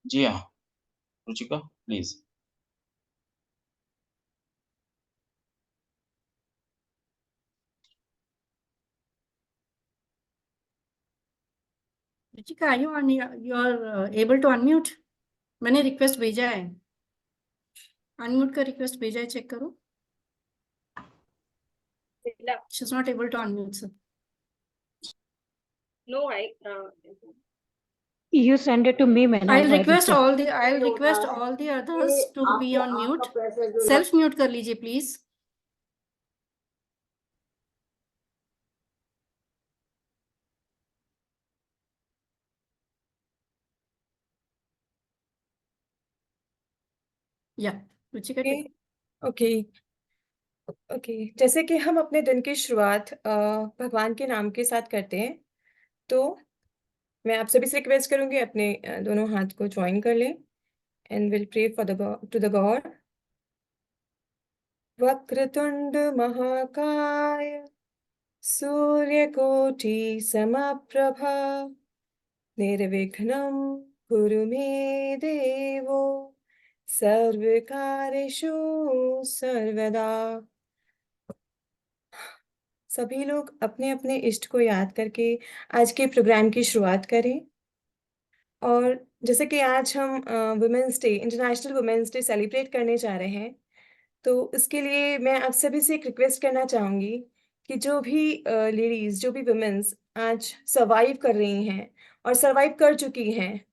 जी हाँ, Ruchika please. Ruchika, you are able to unmute? मैंने request भेजा है, अनम्यूट का रिक्वेस्ट भेजा है, चेक करो। She is not able to unmute sir. No, You send it to me, man. I'll request all the others to be on mute. Self mute कर लीजिए please. Yeah, Ruchika take. Okay okay, जैसे कि हम अपने दिन की शुरुआत भगवान के नाम के साथ करते हैं, तो मैं आप सभी से रिक्वेस्ट करूंगी अपने दोनों हाथ को ज्वाइन कर लें and will pray for the to the god. वक्रतुंड महाकाय सूर्यकोटि समप्रभा निर्विघ्नं कुरु मे देवो सर्वकार्येषु सर्वदा। सभी लोग अपने अपने इष्ट को याद करके आज के प्रोग्राम की शुरुआत करें। और जैसे कि आज हम women's day, international women's day celebrate करने जा रहे हैं, तो इसके लिए मैं आप सभी से एक रिक्वेस्ट करना चाहूँगी कि जो भी लेडीज़, जो भी वुमेन्स आज सर्वाइव कर रही हैं और सर्वाइव कर चुकी हैं,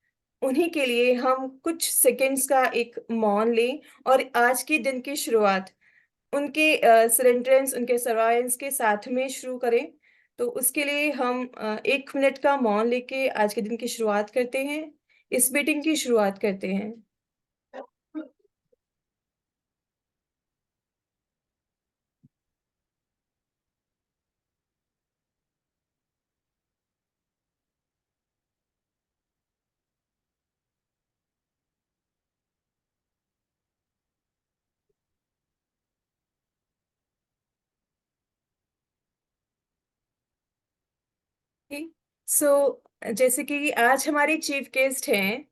उन्हीं के लिए हम कुछ सेकंड्स का एक मौन लें और आज के दिन की शुरुआत उनके सरेंडरेंस, उनके सर्वाइवेंस के साथ में शुरू करें। तो उसके लिए हम 1 मिनट का मौन लेके आज के दिन की शुरुआत करते हैं, इस मीटिंग की शुरुआत करते हैं। सो जैसे कि आज हमारे चीफ गेस्ट हैं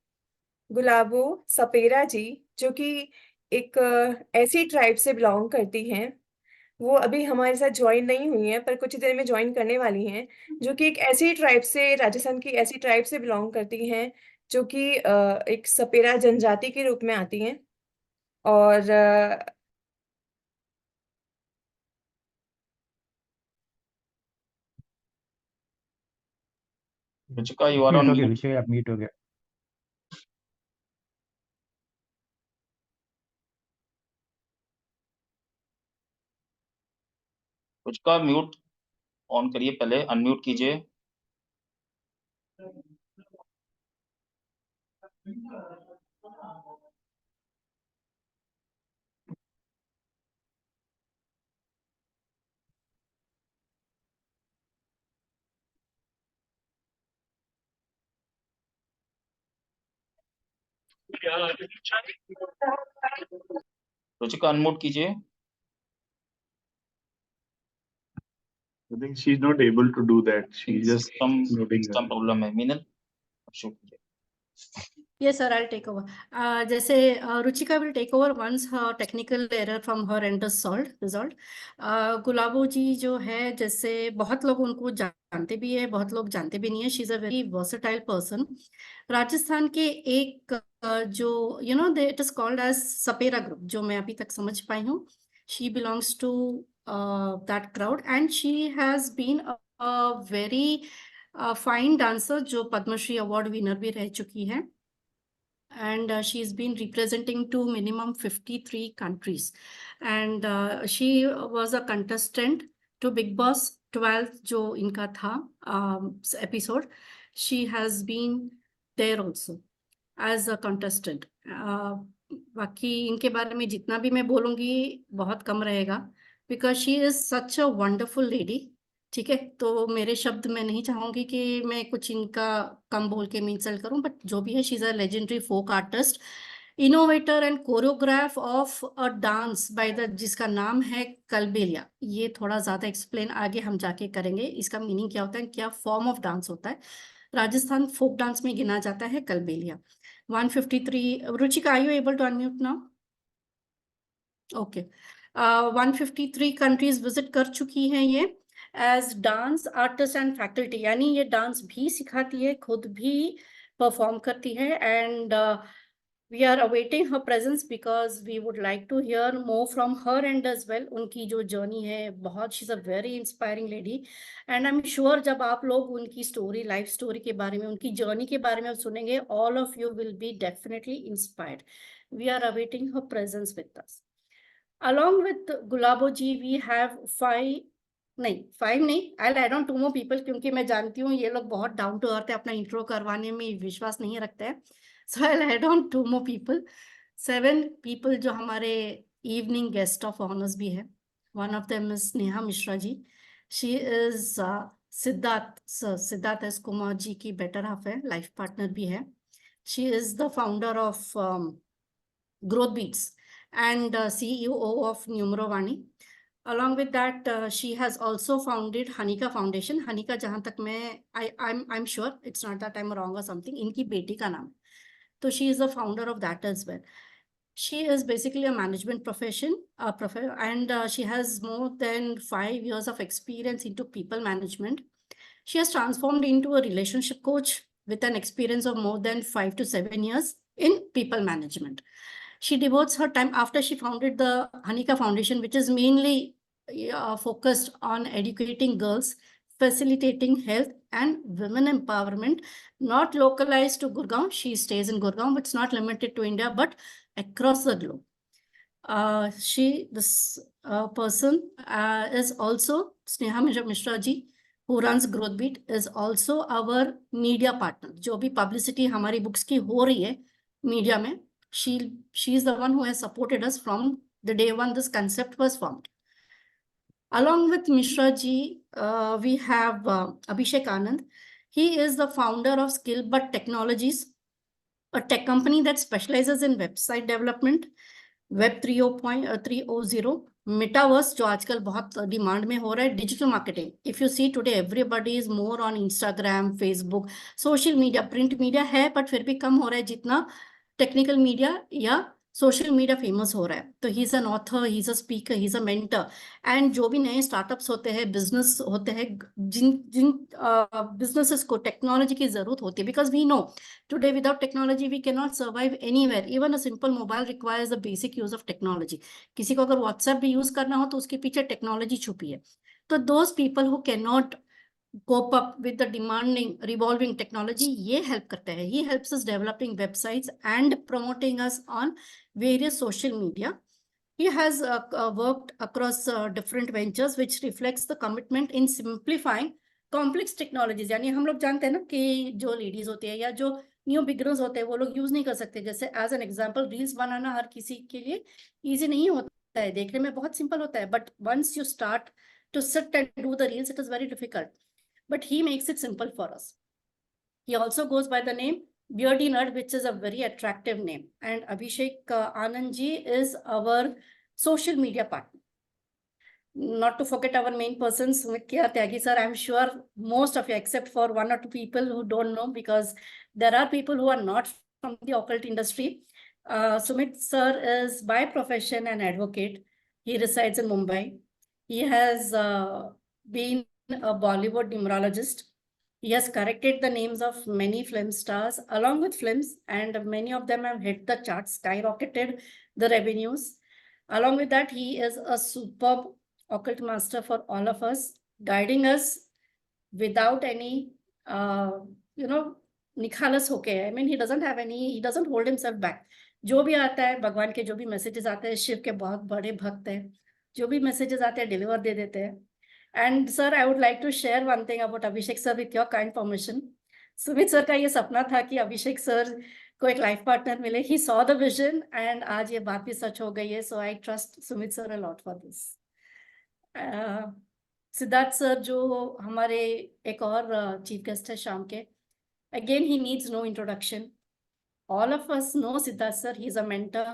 गुलाबो सपेरा जी, जो कि एक ऐसी ट्राइब से बिलोंग करती हैं। वो अभी हमारे साथ ज्वाइन नहीं हुई हैं, पर कुछ ही देर में ज्वाइन करने वाली हैं, जो कि एक ऐसी ट्राइब से, राजस्थान की ऐसी ट्राइब से बिलोंग करती हैं, जो कि एक सपेरा जनजाति के रूप में आती हैं। और Ruchika you are on mute. विषय आप म्यूट हो गया। रुचिका म्यूट ऑन करिए, पहले अनम्यूट कीजिए। रुचिका अनम्यूट कीजिए। I think she's not able to do that. She's just muting some problem है। मीनल शुरू कीजिए। Yes, sir, I'll take over. जैसे Ruchika will take over once her technical error from her end is resolved. गुलाबो जी जो है, जैसे बहुत लोग उनको जानते भी है, बहुत लोग जानते भी नहीं है। She is a very versatile person. Rajasthan के एक जो इट इज कॉल्ड एज सपेरा ग्रुप, जो मैं अभी तक समझ पाई हूँ, she belongs to that crowd and she has been a very fine dancer, जो पद्मश्री अवार्ड विनर भी रह चुकी है। And she's been representing to minimum 53 countries. And she was a contestant to Big Boss 12 जो इनका था episode. She has been there also as a contestant. बाकी इनके बारे में जितना भी मैं बोलूँगी बहुत कम रहेगा, because she is such a wonderful lady. ठीक है, तो मेरे शब्द मैं नहीं चाहूंगी कि मैं कुछ इनका कम बोल के मैं इंसल्ट करूं, बट जो भी है, she is a legendary folk artist, innovator and choreograph of a dance by the, जिसका नाम है कलबेलिया। ये थोड़ा ज्यादा एक्सप्लेन आगे हम जाके करेंगे, इसका मीनिंग क्या होता है, क्या फॉर्म ऑफ डांस होता है। राजस्थान फोक डांस में गिना जाता है Kalbelia. 153, Ruchika, are you able to unmute now? Okay. 153 countries visit कर चुकी हैं ये as dance artist and faculty, यानी ये डांस भी सिखाती है, खुद भी परफॉर्म करती है, and we are awaiting her presence because we would like to hear more from her end as well. उनकी जो जर्नी है बहुत, she's a very inspiring lady and I'm sure जब आप लोग उनकी स्टोरी, लाइफ स्टोरी के बारे में, उनकी जर्नी के बारे में सुनेंगे, all of you will be definitely inspired. We are awaiting her presence with us. Along with Gulabo ji, we have five नहीं, I'll add on 2 more people क्योंकि मैं जानती हूँ ये लोग बहुत डाउन टू अर्थ है, अपना इंट्रो करवाने में विश्वास नहीं रखते हैं. So I'll add on 2 more people. 7 people जो हमारे evening guest of honors भी है. One of them is Neha Mishra ji. She is Siddharth S. Kumar जी की better half है, life partner भी है. She is the founder of Growth Beats and CEO of Numero Vani. Along with that, she has also founded Hanika Foundation. Hanika, जहाँ तक I'm sure it's not that I'm wrong or something. इनकी बेटी का नाम. So she is the founder of that as well. She is basically a management profession, and she has more than 5 years of experience into people management. She has transformed into a relationship coach with an experience of more than 5 to 7 years in people management. She devotes her time after she founded the Hanika Foundation, which is mainly focused on educating girls, facilitating health and women empowerment, not localized to Gurgaon. She stays in Gurgaon, but it's not limited to India, but across the globe. This person is also Sneha Mishra ji, who runs Growth Beat, is also our media partner. जो भी publicity हमारी books की हो रही है media में, she is the one who has supported us from the day one this concept was formed. Along with Mishra ji, we have Abhishek Anand. He is the founder of Skillbud Technologies, a tech company that specializes in website development, Web 3.0, Metaverse, जो आजकल बहुत demand में हो रहा है, digital marketing. If you see today everybody is more on Instagram, Facebook, social media, print media है but फिर भी कम हो रहा है जितना टेक्निकल मीडिया या सोशल मीडिया फेमस हो रहा है. तो he is an author, he is a speaker, he is a mentor. And जो भी नए स्टार्टअप्स होते हैं, बिजनेस होते हैं, जिन बिजनेसेस को टेक्नोलॉजी की जरूरत होती है, because we know today without technology we can not survive anywhere. Even a simple mobile requires the basic use of technology. किसी को अगर व्हाट्सएप भी यूज करना हो तो उसके पीछे टेक्नोलॉजी छुपी है. तो those people who can not cope up with the demanding revolving technology, ये help करता है. He helps us developing websites and promoting us on various social media. He has worked across different ventures which reflects the commitment in simplifying complex technologies. यानी हम लोग जानते हैं ना कि जो लेडीज होते हैं या जो न्यू बिगनर्स होते हैं वो लोग यूज नहीं कर सकते. जैसे एज एन एग्जांपल, रील्स बनाना हर किसी के लिए इजी नहीं होता है, देखने में बहुत सिंपल होता है, but once you start to sit and do the reels, it is very difficult. But he makes it simple for us. He also goes by the name Beardy Nerd, which is a very attractive name. And Abhishek Anand ji is our social media partner. Not to forget our main person, Sumit Tyagi sir. I'm sure most of you, except for 1 or 2 people who don't know, because there are people who are not from the occult industry. Sumit sir is by profession an advocate. He resides in Mumbai. He has been a Bollywood numerologist. He has corrected the names of many film stars along with films, and many of them have hit the charts, skyrocketed the revenues. Along with that, he is a superb occult master for all of us, guiding us without any, निखालस होके. I mean, he doesn't hold himself back. जो भी आता है, भगवान के जो भी मैसेजेस आते हैं, शिव के बहुत बड़े भक्त हैं, जो भी मैसेजेस आते हैं डिलीवर दे देते हैं. And sir, I would like to share one thing about Abhishek sir with your kind permission. Sumit sir का ये सपना था कि अभिषेक सर को एक लाइफ पार्टनर मिले. He saw the vision and आज ये बात भी सच हो गई है. So I trust Sumit sir a lot for this. Siddharth sir जो हमारे एक और चीफ गेस्ट है शाम के. Again, he needs no introduction. All of us know Siddharth sir. He is a mentor.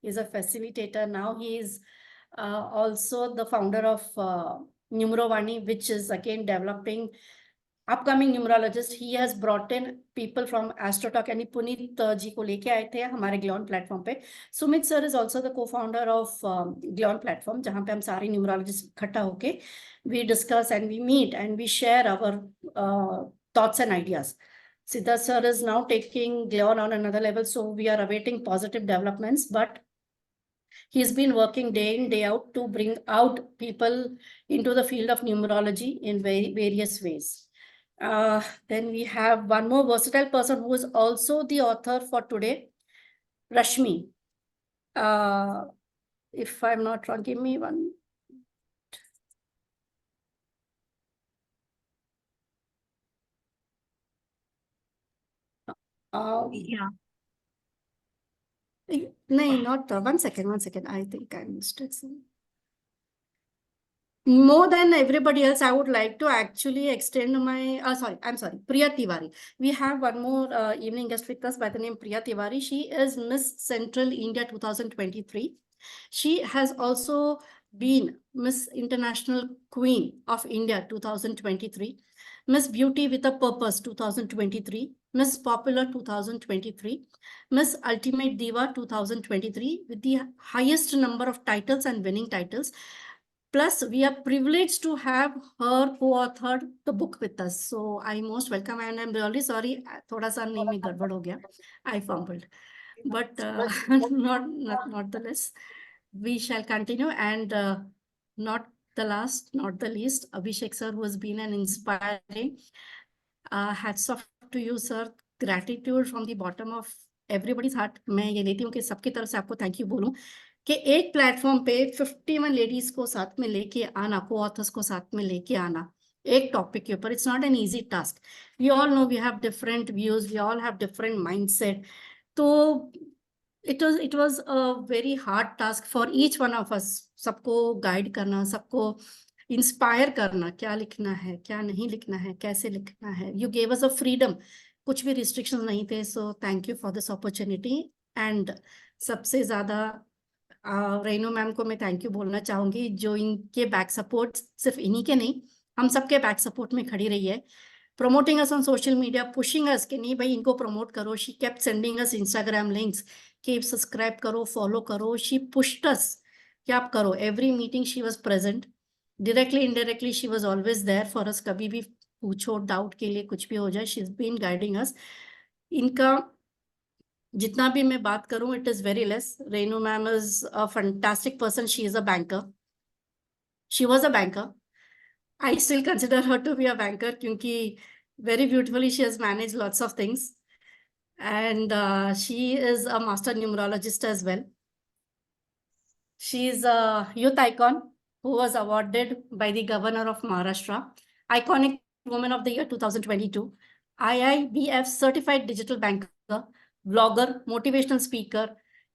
He is a facilitator. Now he is also the founder of Numero Vani, which is again developing upcoming numerologist, he has brought in people from AstroTalk, यानी पुनीत जी को लेके आए थे हमारे ग्लॉन platform पे. Sumit sir is also the को founder of ग्लॉन platform, जहाँ पे हम सारे न्यूमरोलॉजिस्ट इकट्ठा होके we discuss and we meet and we share our thoughts and ideas. Siddharth sir is now taking Gleon on another level, so we are awaiting positive developments, but he's been working day in, day out to bring out people into the field of numerology in various ways. Then we have one more versatile person who is also the author for today, Rashmi. If I'm not wrong, give me one. Yeah. No, not 1 second, 1 second. I think I missed it. More than everybody else, I would like to actually extend my, I'm sorry, Priya Tiwari. We have one more evening guest with us by the name Priya Tiwari. She is Miss Central India 2023. She has also been Miss International Queen of India 2023, Miss Beauty with a Purpose 2023, Miss Popular 2023, Miss Ultimate Diva 2023, with the highest number of titles and winning titles. Plus, we are privileged to have her co-authored the book with us. So I most welcome, and I'm really sorry, thoda sa name mein gadbad ho gaya. I fumbled, but not the less. We shall continue, and not the last, not the least, Abhishek sir, who has been an inspiring. Hats off to you, sir. Gratitude from the bottom of everybody's heart. मैं ये लेती हूँ कि सबकी तरफ से आपको thank you बोलूँ कि एक प्लेटफॉर्म पे 51 लेडीज को साथ में लेके आना, को ऑथर्स को साथ में लेके आना एक टॉपिक के ऊपर, it's not an easy task. We all know we have different views, we all have different mindset. तो it was a very hard task for each one of us. सबको गाइड करना, सबको इंस्पायर करना, क्या लिखना है, क्या नहीं लिखना है, कैसे लिखना है. You gave us a freedom, कुछ भी रिस्ट्रिक्शंस नहीं थे. सो thank you for this opportunity. And सबसे ज्यादा रेनू मैम को मैं थैंक यू बोलना चाहूंगी, जो इनके बैक सपोर्ट, सिर्फ इन्हीं के नहीं, हम सबके बैक सपोर्ट में खड़ी रही है. Promoting us on social media, pushing us कि नहीं भाई इनको promote करो. She kept sending us Instagram links कि subscribe करो, follow करो. She pushed us कि आप करो. Every meeting she was present. Directly, indirectly, she was always there for us. कभी भी पूछो, doubt के लिए कुछ भी हो जाए, she's been guiding us. इनका जितना भी मैं बात करूं, it is very less. Renu ma'am is a fantastic person. She is a banker. She was a banker. I still consider her to be a banker क्योंकि very beautifully she has managed lots of things, and she is a master numerologist as well. She is a youth icon who was awarded by the Governor of Maharashtra Iconic Woman of the Year 2022, IIBF certified digital banker, blogger, motivational speaker,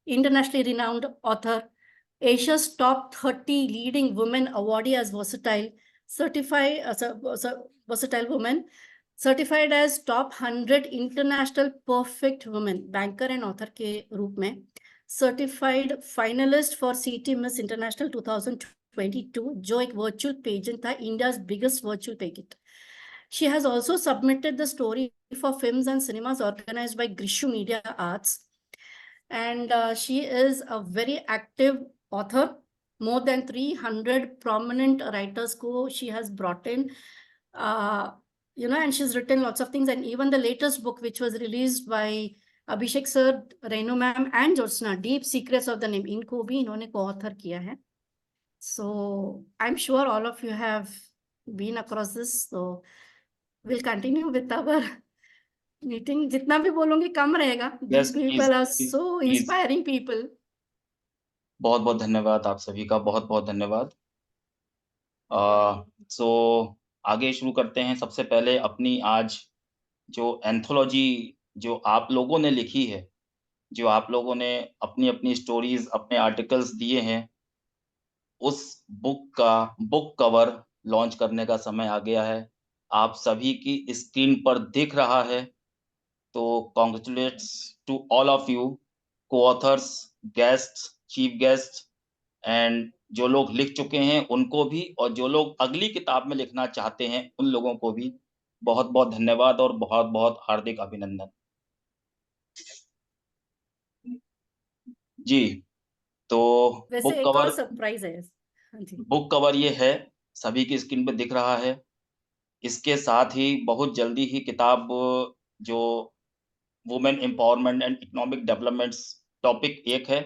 internationally renowned author, Asia's top 30 leading women awardee as versatile, versatile woman, certified as top 100 international perfect women, banker and author के रूप में, certified finalist for CT Miss International 2022, जो एक virtual pageant था, India's biggest virtual pageant. She has also submitted the story for films and cinemas organized by Grishu Media Arts, and she is a very active author. More than 300 prominent writers ko she has brought in, and she's written lots of things. And even the latest book, which was released by Abhishek sir, Renu ma'am, and Jyotsna, Deep Secrets of the Name, इनको भी इन्होंने co-author किया है. So I'm sure all of you have been across this. So we'll continue with our meeting. जितना भी बोलूंगी कम रहेगा. These people are so inspiring people. बहुत बहुत धन्यवाद आप सभी का, बहुत बहुत धन्यवाद. सो आगे शुरू करते हैं. सबसे पहले अपनी आज जो एंथोलॉजी जो आप लोगों ने लिखी है, जो आप लोगों ने अपनी अपनी स्टोरीज, अपने आर्टिकल्स दिए हैं, उस बुक का बुक कवर लॉन्च करने का समय आ गया है. आप सभी की स्क्रीन पर दिख रहा है. तो congratulations to all of you, coauthors, guests, chief guest, and जो लोग लिख चुके हैं उनको भी, और जो लोग अगली किताब में लिखना चाहते हैं उन लोगों को भी बहुत बहुत धन्यवाद और बहुत बहुत हार्दिक अभिनंदन। जी, तो वैसे बुक एक और कवर सरप्राइज है। हाँ जी। बुक कवर ये है, सभी की स्क्रीन पे दिख रहा है। इसके साथ ही बहुत जल्दी ही किताब जो women empowerment and economic developments topic एक है।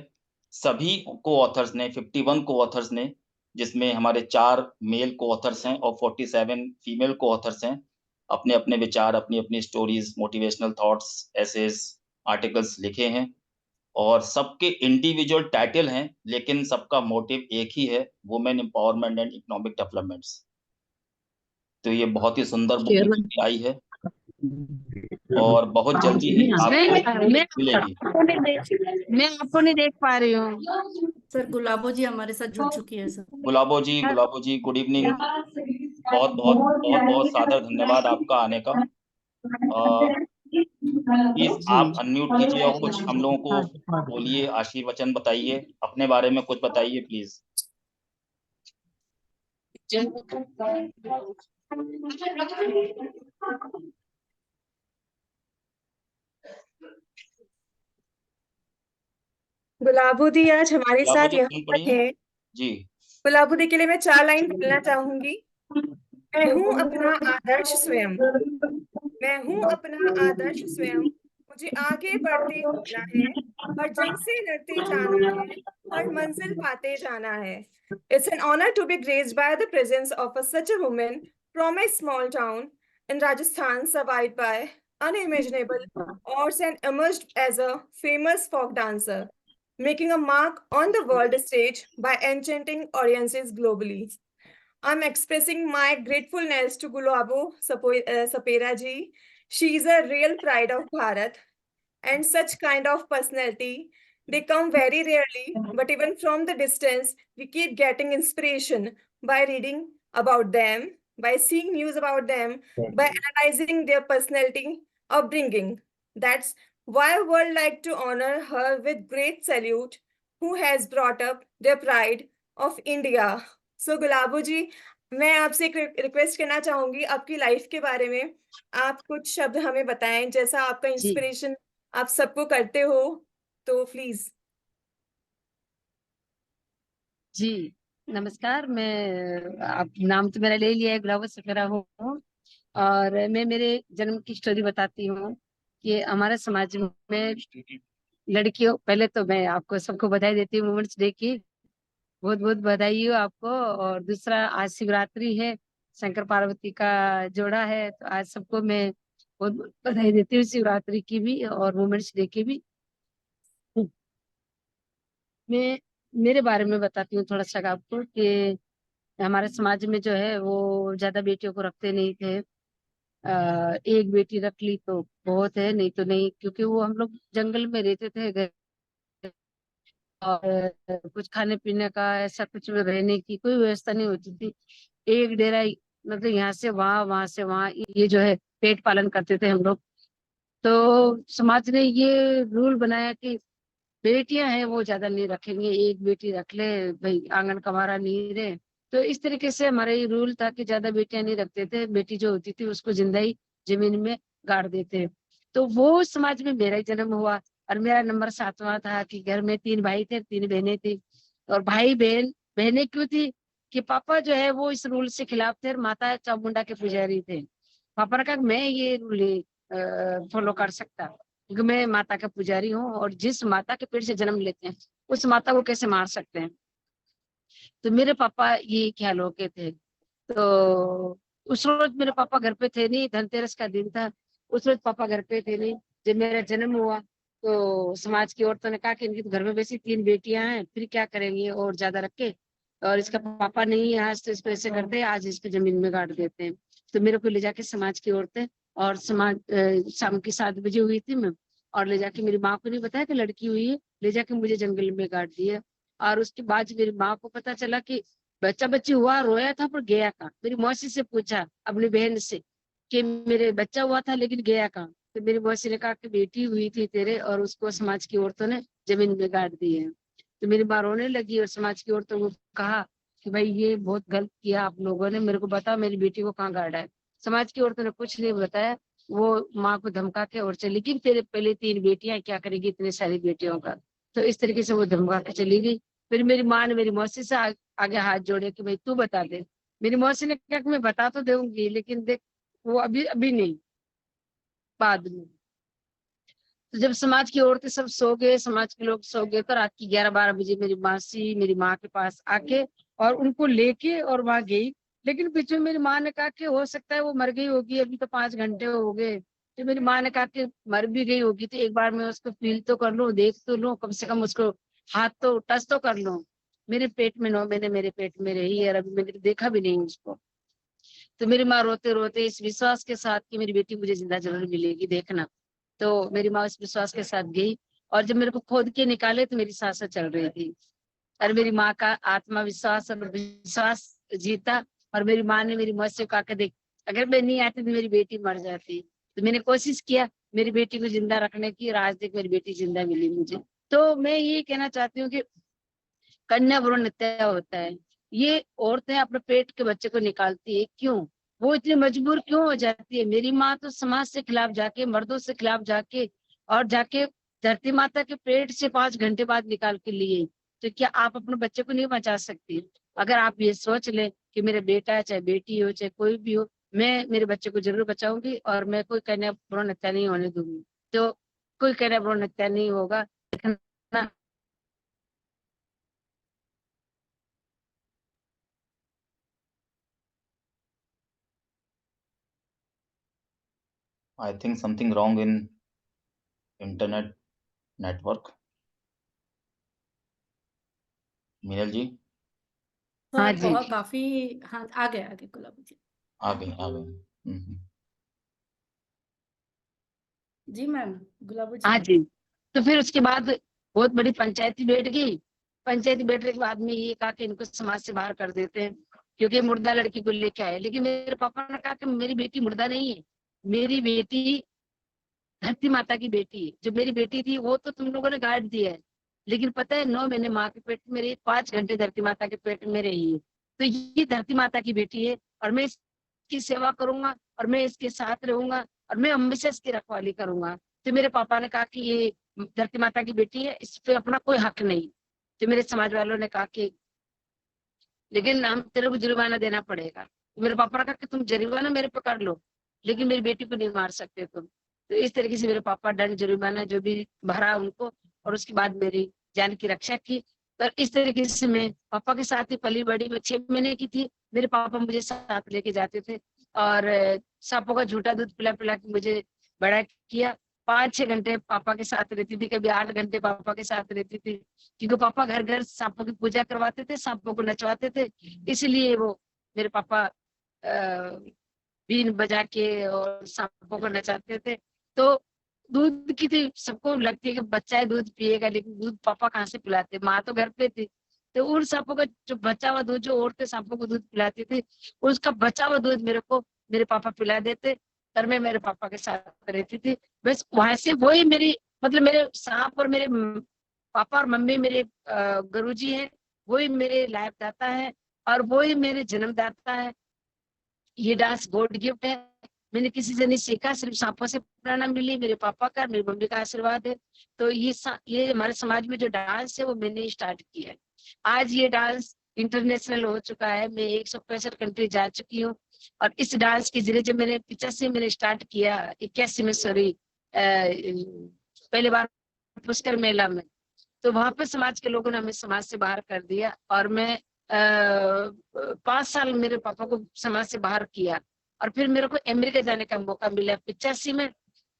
सभी को-ऑथर्स ने 51 को-ऑथर्स ने, जिसमें हमारे 4 मेल को-ऑथर्स हैं और 47 फीमेल को-ऑथर्स हैं, अपने-अपने विचार, अपनी-अपनी स्टोरीज़, मोटिवेशनल थॉट्स, एसेज़, आर्टिकल्स लिखे हैं और सबके इंडिविजुअल टाइटल हैं, लेकिन सबका मोटिव एक ही है, women empowerment and economic developments. तो ये बहुत ही सुंदर बुक निकल के आई है और बहुत जल्दी ही आपको मिलेगी। मैं आपको नहीं देख पा रही हूँ। सर गुलाबो जी हमारे साथ जुड़ चुकी है सर। गुलाबो जी गुड इवनिंग। बहुत-बहुत सादर धन्यवाद आपका आने का। प्लीज़ आप अनम्यूट कीजिए और कुछ हम लोगों को बोलिए, आशीर्वचन बताइए, अपने बारे में कुछ बताइए प्लीज़। गुलाबो दी आज हमारे गुलाबो साथ जी यहाँ सुन पर पड़ी हैं? है। जी, गुलाबो दी के लिए मैं 4 लाइन बोलना चाहूंगी। मैं हूँ अपना आदर्श स्वयं। मैं हूँ अपना आदर्श स्वयं। मुझे आगे बढ़ते जाना है, हर जंग से लड़ते जाना है, हर मंजिल पाते जाना है। It's an honor to be graced by the presence of such a woman from a small town in Rajasthan, survived by unimaginable odds and emerged as a famous folk dancer, making a mark on the world stage by enchanting audiences globally. I'm expressing my gratefulness to Gulabo Sapera ji. She is a real pride of Bharat, and such kind of personality, they come very rarely, but even from the distance, we keep getting inspiration by reading about them, by seeing news about them, by analyzing their personality, upbringing. That's why I would like to honor her with great salute, who has brought up the pride of India. So Gulabo जी, मैं आपसे एक request करना चाहूंगी, आपकी life के बारे में आप कुछ शब्द हमें बताएं, जैसा आपका जी इंस्पिरेशन आप सबको करते हो, तो प्लीज। जी नमस्कार। मैं आप नाम तो मेरा ले लिया है, गुलाबो सपेरा हूँ। और मैं मेरे जन्म की स्टोरी बताती हूँ कि हमारे समाज में लड़कियों, पहले तो मैं आपको सबको बधाई देती हूँ वुमेन्स डे की। बहुत बहुत बधाई हो आपको। और दूसरा, आज शिवरात्रि है, शंकर पार्वती का जोड़ा है, तो आज सबको मैं बहुत बहुत बधाई देती हूँ शिवरात्रि की भी और वुमेन्स डे की भी। मैं मेरे बारे में बताती हूँ थोड़ा सा आपको कि हमारे समाज में जो है वो ज्यादा बेटियों को रखते नहीं थे। एक बेटी रख ली तो बहुत है, नहीं तो नहीं, क्योंकि वो हम लोग जंगल में रहते थे और कुछ खाने पीने का, ऐसा कुछ रहने की कोई व्यवस्था नहीं होती थी। एक डेरा, मतलब यहाँ से वहां, वहां से वहां, ये जो है पेट पालन करते थे हम लोग। तो समाज ने ये रूल बनाया कि बेटियां हैं वो ज्यादा नहीं रखेंगे, एक बेटी रख ले भाई, आंगन कमारा नहीं रहे। तो इस तरीके से हमारा ये रूल था कि ज्यादा बेटियां नहीं रखते थे, बेटी जो होती थी उसको जिंदा ही जमीन में गाड़ देते। तो वो समाज में मेरा ही जन्म हुआ और मेरा नंबर 7वां था कि घर में 3 भाई थे, 3 बहनें थी। और भाई बहन, बहनें क्यों थी कि पापा जो है वो इस रूल से खिलाफ थे और माता चामुंडा के पुजारी थे। पापा ने कहा मैं ये रूल फॉलो कर सकता, क्योंकि मैं माता का पुजारी हूँ और जिस माता के पेट से जन्म लेते हैं उस माता को कैसे मार सकते हैं। तो मेरे पापा ये ख्याल हो के थे। तो उस रोज मेरे पापा घर पे थे नहीं, धनतेरस का दिन था, उस रोज पापा घर पे थे नहीं। जब मेरा जन्म हुआ तो समाज की औरतों ने कहा कि इनकी तो घर में वैसी 3 बेटियां हैं, फिर क्या करेंगे और ज्यादा रख के, और इसका पापा नहीं है आज तो इसको ऐसे करते हैं, आज इसको जमीन में गाड़ देते हैं। तो मेरे को ले जाके समाज की औरतें, और समाज शाम की 7 बजे हुई थी मैं, और ले जाके मेरी माँ को नहीं बताया कि लड़की हुई है, ले जाके मुझे जंगल में गाड़ दिया। और उसके बाद मेरी माँ को पता चला कि बच्चा बच्ची हुआ, रोया था पर गया कहाँ। मेरी मौसी से पूछा अपनी बहन से कि मेरे बच्चा हुआ था लेकिन गया कहाँ। तो मेरी मौसी ने कहा कि बेटी हुई थी तेरे और उसको समाज की औरतों ने जमीन में गाड़ दी है। तो मेरी माँ रोने लगी और समाज की औरतों को कहा कि भाई ये बहुत गलत किया आप लोगों ने, मेरे को बताओ मेरी बेटी को कहाँ गाड़ा है। समाज की औरतों ने कुछ नहीं बताया, वो माँ को धमका के और चली गई। तेरे पहले 3 बेटियां, क्या करेगी इतनी सारी बेटियों का। तो इस तरीके से वो धमका के चली गई। फिर मेरी माँ ने मेरी मौसी से आगे हाथ जोड़े कि भाई तू बता दे। मेरी मौसी ने कहा कि मैं बता तो दूंगी, लेकिन देख वो अभी अभी नहीं, बाद में। तो जब समाज की औरतें सब सो गए, समाज के लोग सो गए, तो रात की 11-12 बजे मेरी मासी मेरी माँ के पास आके और उनको लेके और वहां गई। लेकिन बीच में मेरी माँ ने कहा कि हो सकता है वो मर गई होगी, अभी तो 5 घंटे हो गए। तो मेरी माँ ने कहा कि मर भी गई होगी तो एक बार मैं उसको फील तो कर लूं, देख तो लूं, कम से कम उसको हाथ तो टच तो कर लूं। मेरे पेट में 9 महीने मेरे पेट में रही है और अभी मैंने देखा भी नहीं उसको। तो मेरी माँ रोते रोते इस विश्वास के साथ कि मेरी बेटी मुझे जिंदा जरूर मिलेगी, देखना। तो मेरी माँ इस विश्वास के साथ गई और जब मेरे को खोद के निकाले तो मेरी सांसें चल रही थी। और मेरी माँ का आत्मविश्वास और विश्वास जीता। और मेरी माँ ने मेरी मौत से कहा कि देख, अगर मैं नहीं आती तो मेरी बेटी मर जाती। तो मैंने कोशिश किया मेरी बेटी को जिंदा रखने की, और आज देख मेरी बेटी जिंदा मिली मुझे। तो मैं ये कहना चाहती हूँ कि कन्या भ्रूण हत्या होता है, ये औरतें अपने पेट के बच्चे को निकालती है, क्यों? वो इतनी मजबूर क्यों हो जाती है? मेरी माँ तो समाज से खिलाफ जाके, मर्दों से खिलाफ जाके और जाके धरती माता के पेट से 5 घंटे बाद निकाल के लिए। तो क्या आप अपने बच्चे को नहीं बचा सकती? अगर आप ये सोच लें कि मेरा बेटा है, चाहे बेटी हो, चाहे कोई भी हो, मैं मेरे बच्चे को जरूर बचाऊंगी और मैं कोई कन्या भ्रूण हत्या नहीं होने दूंगी। तो कोई कन्या भ्रूण हत्या नहीं होगा। I think something wrong in internet network. Meenal जी हाँ सर जी। बहुत काफी, हाँ आगे गुलाब जी। आ गई। जी मैम, गुलाबो जी हाँ मैम। जी। तो फिर उसके बाद बहुत बड़ी पंचायती बैठ गई। पंचायती बैठने के बाद में ये कहा कि इनको समाज से बाहर कर देते हैं, क्योंकि मुर्दा लड़की को लेके आए। लेकिन मेरे पापा ने कहा कि मेरी बेटी मुर्दा नहीं है, मेरी बेटी धरती माता की बेटी है। जो मेरी बेटी थी वो तो तुम लोगों ने गाड़ दिया है, लेकिन पता है 9 महीने माँ के पेट में रही, 5 घंटे धरती माता के पेट में रही है। तो ये धरती माता की बेटी है और मैं इसकी सेवा करूंगा और मैं इसके साथ रहूंगा और मैं हमेशा इसकी रखवाली करूंगा। तो मेरे पापा ने कहा कि ये धरती माता की बेटी है, इस पे अपना कोई हक नहीं। तो मेरे समाज वालों ने कहा कि लेकिन हम तेरे को जुर्माना देना पड़ेगा। तो मेरे पापा ने कहा कि तुम जुर्माना मेरे पे कर लो, लेकिन मेरी बेटी को नहीं मार सकते तुम। तो इस तरीके से मेरे पापा दंड जुर्माना जो भी भरा उनको, और उसके बाद मेरी जान की रक्षा की। पर इस तरीके से मैं पापा के साथ ही पली बड़ी। मैं 6 महीने की थी, मेरे पापा मुझे साथ लेके जाते थे और सांपों का झूठा दूध पिला पिला के मुझे बड़ा किया। 5-6 घंटे पापा के साथ रहती थी, कभी 8 घंटे पापा के साथ रहती थी, क्योंकि पापा घर घर सांपों की पूजा करवाते थे, सांपों को नचवाते थे। इसलिए वो मेरे पापा बीन बजा के और सांपों को नचाते थे। तो दूध की थी, सबको लगती है कि बच्चा है दूध पिएगा, लेकिन दूध पापा कहाँ से पिलाते, माँ तो घर पे थी। तो उन सांपों का जो बचा हुआ दूध, जो औरतें सांपों को दूध पिलाती थी, उसका बचा हुआ दूध मेरे को मेरे पापा पिला देते और मैं मेरे पापा के साथ रहती थी। बस वहां से वही मेरी, मतलब मेरे सांप और मेरे पापा और मम्मी मेरे गुरुजी हैं, वही मेरे लाइफ दाता है और वही मेरे जन्मदाता है। ये डांस गॉड गिफ्ट है, मैंने किसी से नहीं सीखा, सिर्फ सांपों से प्रेरणा मिली, मेरे पापा का मेरी मम्मी का आशीर्वाद है। तो ये हमारे समाज में जो डांस है वो मैंने स्टार्ट किया है। आज ये डांस इंटरनेशनल हो चुका है, मैं 165 कंट्री जा चुकी हूँ। और इस डांस के जरिए जब मैंने 85 मैंने स्टार्ट किया, 81 में सॉरी, पहले बार पुष्कर मेला में, तो वहां पे समाज के लोगों ने हमें समाज से बाहर कर दिया और मैं 5 साल मेरे पापा को समाज से बाहर किया। और फिर मेरे को अमेरिका जाने का मौका मिला 85 में।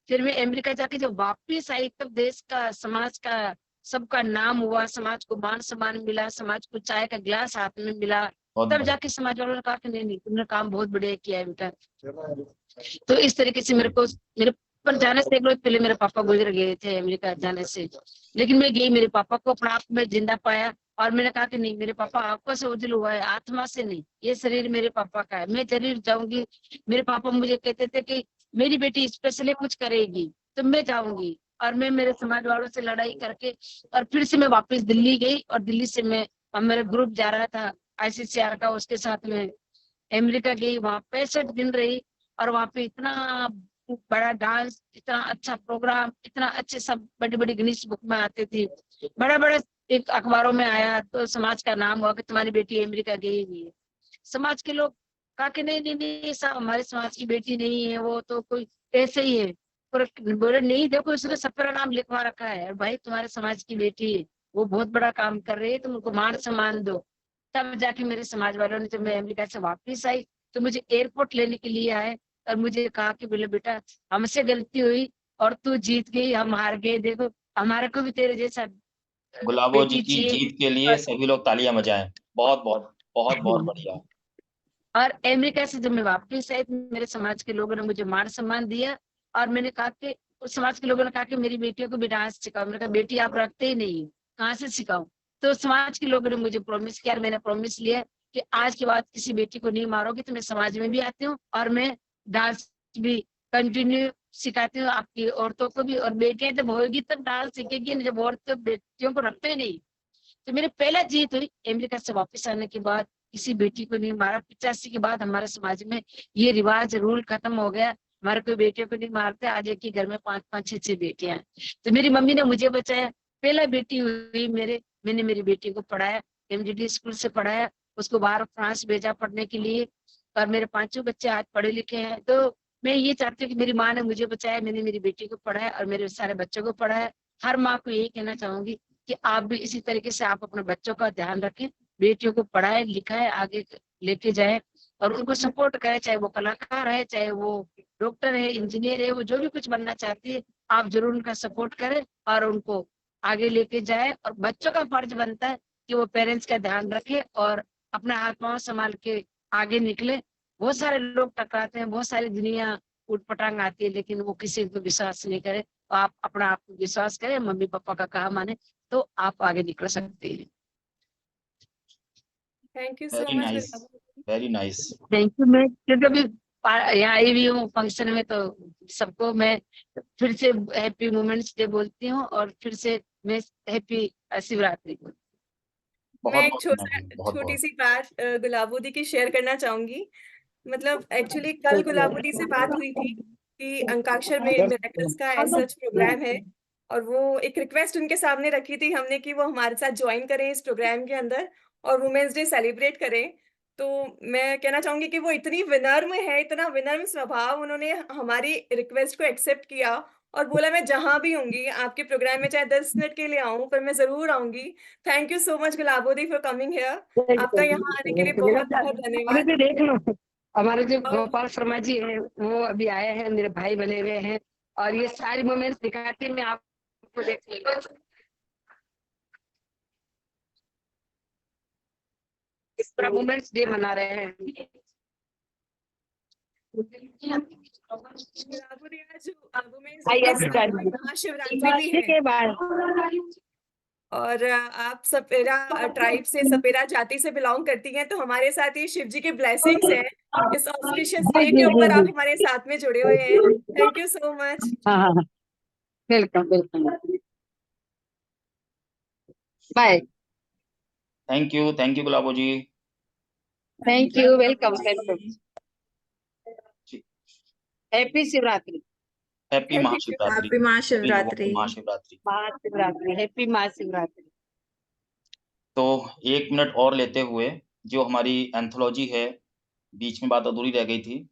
फिर मैं अमेरिका जाके जब वापिस आई, तब देश का, समाज का, सबका नाम हुआ, समाज को मान सम्मान मिला, समाज को चाय का गिलास हाथ में मिला। तब जाके समाज वालों ने कहा कि नहीं तुमने काम बहुत बढ़िया किया है बेटा। तो इस तरीके से मेरे पर जाने से एक रोज पहले मेरे पापा गुजर गए थे अमेरिका जाने से, लेकिन मैं गई, मेरे पापा को अपना आप में जिंदा पाया और मैंने कहा कि नहीं, मेरे पापा आंखों से उजल हुआ है, आत्मा से नहीं, ये शरीर मेरे पापा का है, मैं जरूर जाऊंगी। मेरे पापा मुझे कहते थे कि मेरी बेटी स्पेशली कुछ करेगी तो मैं जाऊंगी। और मैं मेरे समाज वालों से लड़ाई करके और फिर से मैं वापस दिल्ली गई और दिल्ली से मैं, मेरा ग्रुप जा रहा था ICCR का, उसके साथ में अमेरिका गई, वहां 65 दिन रही। और वहाँ पे इतना बड़ा डांस, इतना अच्छा प्रोग्राम, इतना अच्छे सब बड़ी बड़ी गिनीज बुक में आते थे, बड़ा बड़ा एक अखबारों में आया तो समाज का नाम हुआ कि तुम्हारी बेटी अमेरिका गई हुई है। समाज के लोग कहा कि नहीं नहीं नहीं, सब हमारे समाज की बेटी नहीं है, वो तो कोई ऐसे ही है। पर बोले नहीं, देखो उसने सबका नाम लिखवा रखा है, और भाई तुम्हारे समाज की बेटी है, वो बहुत बड़ा काम कर रही है, तुम उनको मान सम्मान दो। तब जाके मेरे समाज वालों ने, जब मैं अमेरिका से वापस आई तो मुझे एयरपोर्ट लेने के लिए आए और मुझे कहा कि बोले बेटा हमसे गलती हुई और तू जीत गई, हम हार गए, देखो हमारे को भी तेरे जैसा गुलाबो जी बेटी की चाहिए। जीत के लिए सभी लोग तालियां बजाएं। बहुत बहुत बहुत बहुत बढ़िया। और अमेरिका से जब मैं वापस आई तो मेरे समाज के लोगों ने मुझे मान सम्मान दिया, और मैंने कहा कि उस समाज के लोगों ने कहा कि मेरी बेटियों को भी डांस सिखाओ। मैंने कहा बेटी आप रखते ही नहीं हो, कहाँ से सिखाऊं? तो समाज के लोगों ने मुझे प्रॉमिस किया, और मैंने प्रॉमिस लिया कि आज के बाद किसी बेटी को नहीं मारोगी, तो मैं समाज में भी आती हूँ और मैं डांस भी कंटिन्यू सिखाती हूँ आपकी औरतों को भी। और बेटियां जब होगी तब डांस सीखेगी, जब औरतें बेटियों को रखते ही नहीं। तो मेरी पहला जीत हुई अमेरिका से वापस आने के बाद, किसी बेटी को नहीं मारा। 85 के बाद हमारे समाज में ये रिवाज रूल खत्म हो गया, हमारे कोई बेटियों को नहीं मारते। आज एक ही घर में 5-5 6-6 बेटियां हैं। तो मेरी मम्मी ने मुझे बचाया, पहला बेटी हुई मैंने मेरी बेटी को पढ़ाया, MGD स्कूल से पढ़ाया, उसको बाहर फ्रांस भेजा पढ़ने के लिए, और मेरे 5 बच्चे आज पढ़े लिखे हैं। तो मैं ये चाहती हूँ कि मेरी माँ ने मुझे बचाया, मैंने मेरी बेटी को पढ़ाया और मेरे सारे बच्चों को पढ़ाया। हर माँ को यही कहना चाहूंगी कि आप भी इसी तरीके से आप अपने बच्चों का ध्यान रखें, बेटियों को पढ़ाए लिखाए, आगे लेके जाए और उनको सपोर्ट करें, चाहे वो कलाकार है, चाहे वो डॉक्टर है, इंजीनियर है, वो जो भी कुछ बनना चाहती है, आप जरूर उनका सपोर्ट करें और उनको आगे लेके जाए। और बच्चों का फर्ज बनता है कि वो पेरेंट्स का ध्यान रखे और अपना हाथ पांव संभाल के आगे निकले। बहुत सारे लोग टकराते हैं, बहुत सारी दुनिया उठपटांग आती है, लेकिन वो किसी को विश्वास नहीं करे। तो आप अपना आप को विश्वास करें, मम्मी पापा का कहा माने, तो आप आगे निकल सकते हैं। Thank you so very much nice, very nice. Thank you. मैं क्योंकि अभी यहाँ आई हुई हूँ फंक्शन में, तो सबको मैं फिर से हैप्पी वुमेन्स डे बोलती हूँ, और फिर से मैं हैप्पी शिवरात्रि को। मैं बहुत एक बहुत बहुत छोटी बहुत सी बात गुलाबो दी की शेयर करना चाहूंगी। मतलब एक्चुअली कल गुलाबो दी से बात हुई थी कि अंकाक्षर में मिरेकल्स का ऐसा प्रोग्राम है, और वो एक रिक्वेस्ट उनके सामने रखी थी हमने कि वो हमारे साथ ज्वाइन करें इस प्रोग्राम के अंदर और वुमेन्स डे सेलिब्रेट करें। तो मैं कहना चाहूंगी कि वो इतनी विनम्र है, इतना विनम्र स्वभाव, उन्होंने हमारी रिक्वेस्ट को एक्सेप्ट किया और बोला मैं जहां भी होंगी आपके प्रोग्राम में, चाहे 10 मिनट के लिए आऊं पर मैं जरूर आऊंगी। Thank you so much Gulabo the for coming here. आपका यहाँ आने के लिए बहुत बहुत अभी धन्यवाद। भी देख लो, हमारे जो और गोपाल शर्मा जी हैं वो अभी आए हैं, मेरे भाई बने हुए हैं, और ये सारी मोमेंट्स दिखाते मैं आपको देख लेगा। इस तरह वुमेन्स डे मना रहे हैं। गुलाबो दी आज वुमेन्स डे आइए के साथ में महाशिवरात्रि भी है। के बाद और आप सपेरा ट्राइब से, सपेरा जाति से बिलोंग करती हैं, तो हमारे साथ ये शिव जी के ब्लेसिंग्स हैं। इस ऑस्पिशियस डे के ऊपर आप हमारे साथ में जुड़े हुए हैं। Thank you so much. हाँ हाँ, welcome welcome, bye. Thank you Gulabo ji. Thank you, welcome welcome. Happy Shivratri. Happy Mahashivratri. Happy सभी लोगों महाशिवरात्रि। को महाशिवरात्रि। महाशिवरात्रि, हैप्पी महाशिवरात्रि। तो 1 मिनट और लेते हुए, जो हमारी एंथोलॉजी है, बीच में बात अधूरी रह गई थी।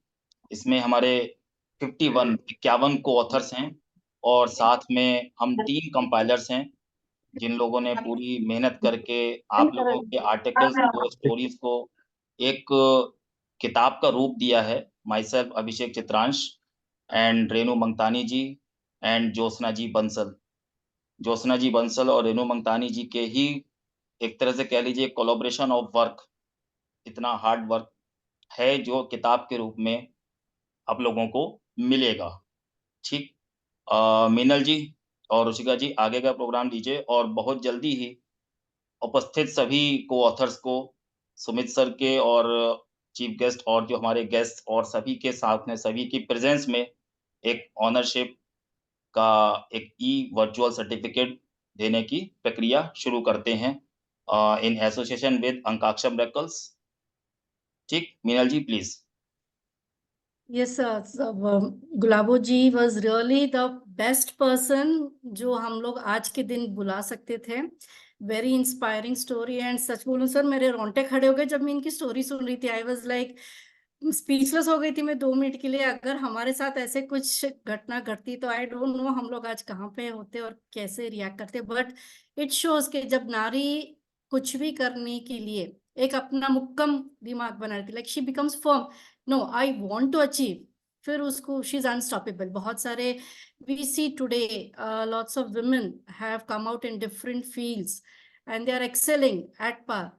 इसमें हमारे 51 को ऑथर्स हैं और साथ में हम 3 कंपाइलर्स हैं, जिन लोगों ने पूरी मेहनत करके आप लोगों के आर्टिकल्स को, स्टोरीज को एक किताब का रूप दिया है। Myself Abhishek Chitransh and Renu Mangtani ji and Jyotsna ji Bansal. Jyotsna ji Bansal और रेनू मंगतानी जी के ही एक तरह से कह लीजिए कोलैबोरेशन ऑफ वर्क, इतना हार्ड वर्क है जो किताब के रूप में आप लोगों को मिलेगा। ठीक। मीनल जी और रुचिका जी आगे का प्रोग्राम लीजिए, और बहुत जल्दी ही उपस्थित सभी को ऑथर्स को, सुमित सर के और चीफ गेस्ट और जो हमारे गेस्ट और सभी के साथ में, सभी की प्रेजेंस में एक ऑनरशिप का एक वर्चुअल सर्टिफिकेट देने की प्रक्रिया शुरू करते हैं in association with Ankakshar miracles. ठीक, Meenal ji please. Yes, so, Gulabo ji was really the best person जो हम लोग आज के दिन बुला सकते थे. Very inspiring story, and सच बोलूं सर मेरे रोंगटे खड़े हो गए जब मैं इनकी स्टोरी सुन रही थी. I was like स्पीचलेस हो गई थी मैं 2 मिनट के लिए. अगर हमारे साथ ऐसे कुछ घटना घटती तो आई डोंट नो हम लोग आज कहाँ पे होते और कैसे रिएक्ट करते. बट इट शोज कि जब नारी कुछ भी करने के लिए एक अपना मुक्कम दिमाग बना रही थी, like she becomes firm, no I want to achieve, फिर उसको शी इज अनस्टॉपेबल. बहुत सारे we see today lots of women have come out in different fields and they are excelling at par.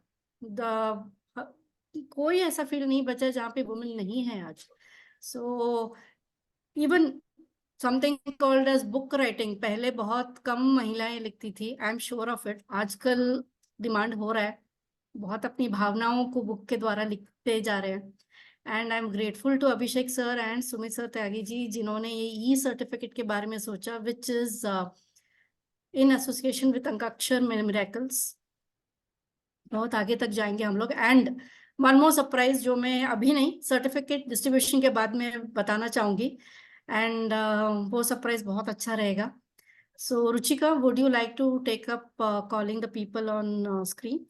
The कोई ऐसा field नहीं बचा जहाँ पे वुमेन नहीं है आज. So even something called as book writing, पहले बहुत कम महिलाएं लिखती थी. I am sure of it. आजकल डिमांड हो रहा है, बहुत अपनी भावनाओं को बुक के द्वारा लिखते जा रहे हैं. And I am grateful to Abhishek sir and Sumit sir Tyagi ji जिन्होंने ये ई सर्टिफिकेट के बारे में सोचा, which is in association with Ankakshar miracles. बहुत आगे तक जाएंगे हम लोग. एंड वन मोर सरप्राइज जो मैं अभी नहीं, सर्टिफिकेट डिस्ट्रीब्यूशन के बाद में बताना चाहूंगी. एंड वो सरप्राइज बहुत अच्छा रहेगा. So Ruchika, would you like to take up calling the people on screen?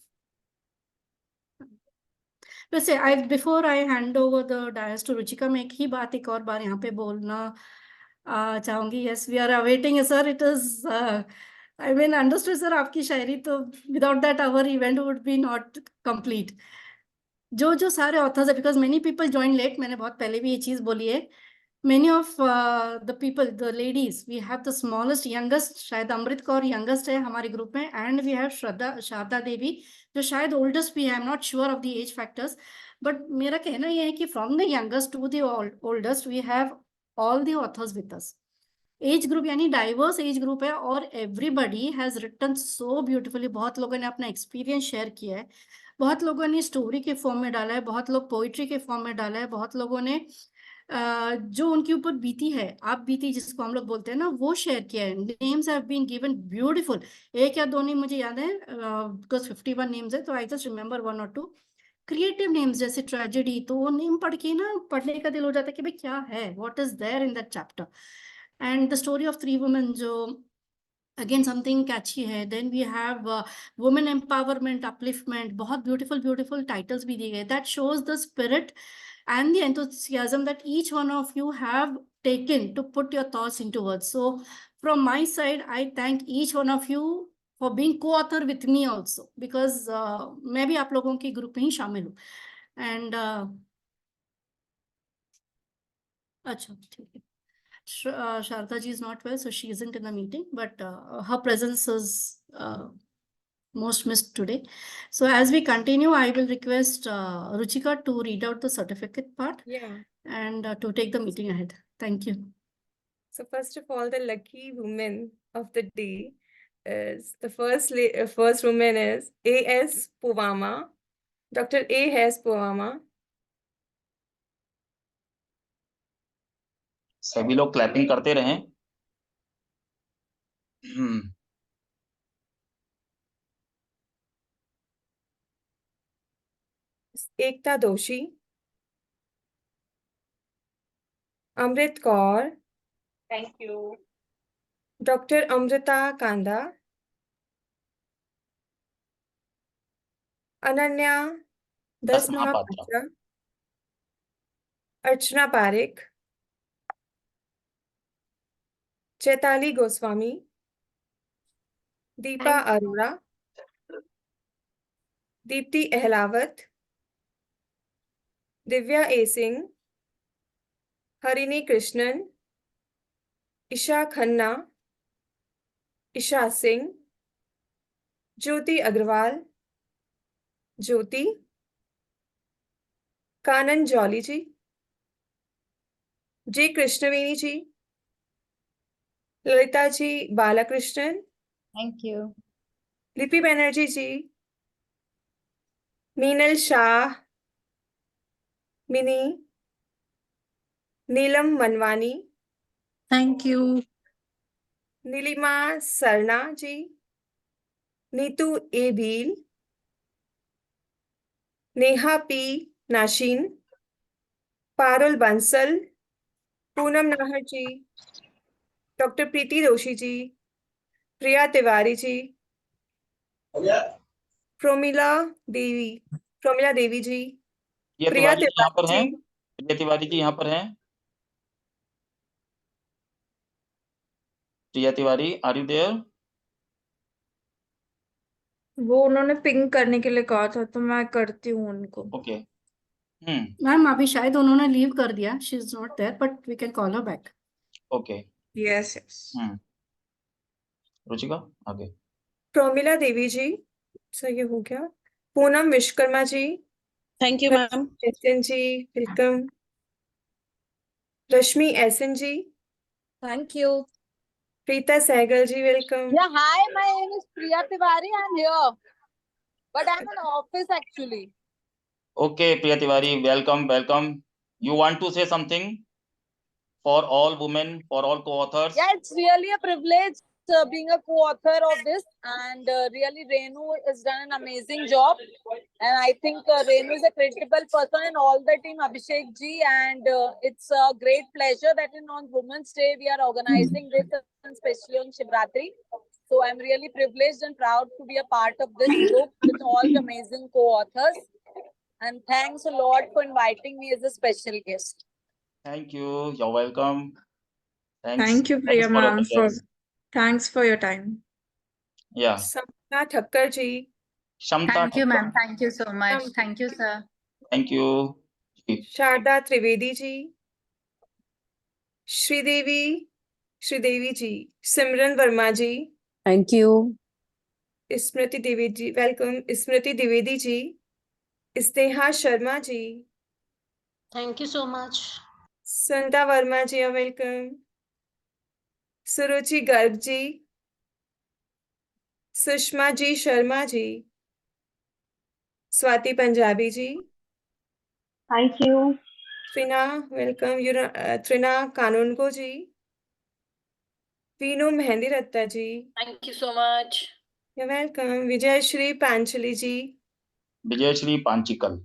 वैसे I before I hand over the dais to Ruchika, मैं एक और बार यहाँ पे बोलना चाहूंगी. Yes, we are awaiting sir. It is I mean understood sir, आपकी शायरी तो without that our event would be not complete. जो सारे ऑथर्स है, because many people join late, मैंने बहुत पहले भी ये चीज बोली है. Many of the people, the ladies, we have the smallest youngest, शायद अमृत कौर यंगेस्ट है हमारे ग्रुप में. And we have Sharda Devi जो शायद ओल्डेस्ट भी है. I am not sure of the age factors, but मेरा कहना यह है कि from the youngest to the oldest we have all the authors with us. Age group यानी डाइवर्स एज ग्रुप है, और everybody has written so beautifully. बहुत लोगों ने अपना एक्सपीरियंस शेयर किया है, बहुत लोगों ने स्टोरी के फॉर्म में डाला है, बहुत लोग पोइट्री के फॉर्म में डाला है, बहुत लोगों ने जो उनके ऊपर बीती है, आप बीती जिसको हम लोग बोलते हैं ना, वो शेयर किया है. Names have been given beautiful. एक या दो नेम मुझे याद है बिकॉज 51 नेम्स है, तो आई जस्ट रिमेंबर 1 और 2 क्रिएटिव नेम्स. जैसे ट्रेजेडी, तो वो नेम पढ़ के ना पढ़ने का दिल हो जाता है कि भाई क्या है, what is there in that chapter. And the story of 3 women जो अगेन समथिंग कैची है. Then we have women empowerment, upliftment, बहुत ब्यूटीफुल ब्यूटीफुल टाइटल्स भी दिए गए. That shows the spirit and the enthusiasm that each one of you have taken to put your thoughts into words. So from my side, I thank each one of you for being co-author with me also, because मैं भी आप लोगों के group में ही शामिल हूँ. And अच्छा ठीक है. Sharda ji is not well, so she isn't in the meeting, but her presence is most missed today. So as we continue, I will request Ruchika to read out the certificate part. Yeah. And to take the meeting ahead. Thank you. So first of all, the lucky woman of the day is the first woman is A.S. Puvama, Dr. A.S. Puvama. सभी लोग clapping करते रहें. Ekta Doshi, Amrit Kaur, Thank you. Doctor Amrita Kanda, Ananya Das Mahapatra, Archana Pareek, Chaitali Goswami, Deepa Arora, Deepti Ahlawat, Divya A Singh, Harini Krishnan, Isha Khanna, Isha Singh, Jyoti Agarwal, Jyoti, Kanan Jolly ji, J Krishnaveni ji, Lalita ji Balakrishnan, Thank you. Lipi Banerjee ji, Meenal Shah, Mini, Neelam Manwani, Thank you. Neelima Sarna ji, Neetu A Bhil, Neha P Nasheen, Parul Bansal, Poonam Nahar ji, doctor प्रीति जोशी जी, प्रिया तिवारी जी, प्रोमिला देवी प्रोमिला देवी जी, प्रिया प्रिया तिवारी जी यहाँ पर तिवारी हैं? जी, प्रिया तिवारी जी यहाँ पर हैं? प्रिया तिवारी, आर यू देयर? वो उन्होंने पिंग करने के लिए कहा था तो मैं करती हूँ उनको। ओके। मैम अभी शायद उन्होंने लीव कर दिया, she is not there but we can call her back. Okay. Yes yes. Ruchika आगे। प्रोमिला देवी जी, सर ये हो गया। Poonam Vishwakarma ji, Thank you, ma'am. Esan ji welcome. Rashmi Esan ji, Thank you. Preeta Sehgal ji welcome. Yeah, hi, my name is Priya Tiwari. I'm here, but I'm in office actually. Okay, Priya Tiwari, welcome. You want to say something for all women, for all co-authors? Yeah, it's really a privilege being a co-author of this, and really Renu has done an amazing job. And I think Renu is a critical person in all the team, Abhishek ji, and it's a great pleasure that on Women's Day we are organizing this, especially on Shivratri. So I'm really privileged and proud to be a part of this group with all the amazing co-authors. And thanks a lot for inviting me as a special guest. Thank you. You're welcome. Thanks. Thank you, Priya Thanks for ma'am, attendance. thanks for your time. Yeah. Samta Thakkar ji, Shamta. Thank you, ma'am. Thank you so much. Thank- Thank you, sir. Thank you. Sharda Trivedi ji, Sridevi ji, Simran Verma ji, Thank you. Smriti Dwivedi ji welcome. Smriti Dwivedi ji, Sneha Sharma ji, thank you so much. Santa Verma ji welcome. Suruchi Garg ji, Sushma ji Sharma ji, Swati Punjabi ji, Thank you. Trina welcome. Trina Kanungo ji, Veenu Mehndi Ratta ji, thank you so much. Welcome. Vijay Shri Panchali ji, Vijayshree Panchikal.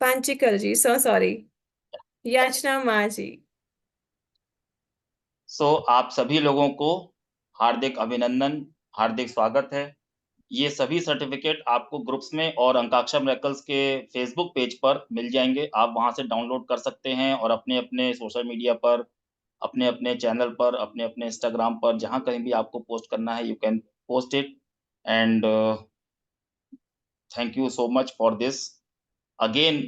Panchikal ji, so sorry. Yachna माँ जी, सो आप सभी लोगों को हार्दिक अभिनंदन, हार्दिक स्वागत है। ये सभी सर्टिफिकेट आपको ग्रुप्स में और अंकाक्षर मिरेकल्स के फेसबुक पेज पर मिल जाएंगे। आप वहां से डाउनलोड कर सकते हैं और अपने अपने सोशल मीडिया पर, अपने अपने चैनल पर, अपने अपने इंस्टाग्राम पर, जहां कहीं भी आपको पोस्ट करना है, you can post it. And thank you so much for this again.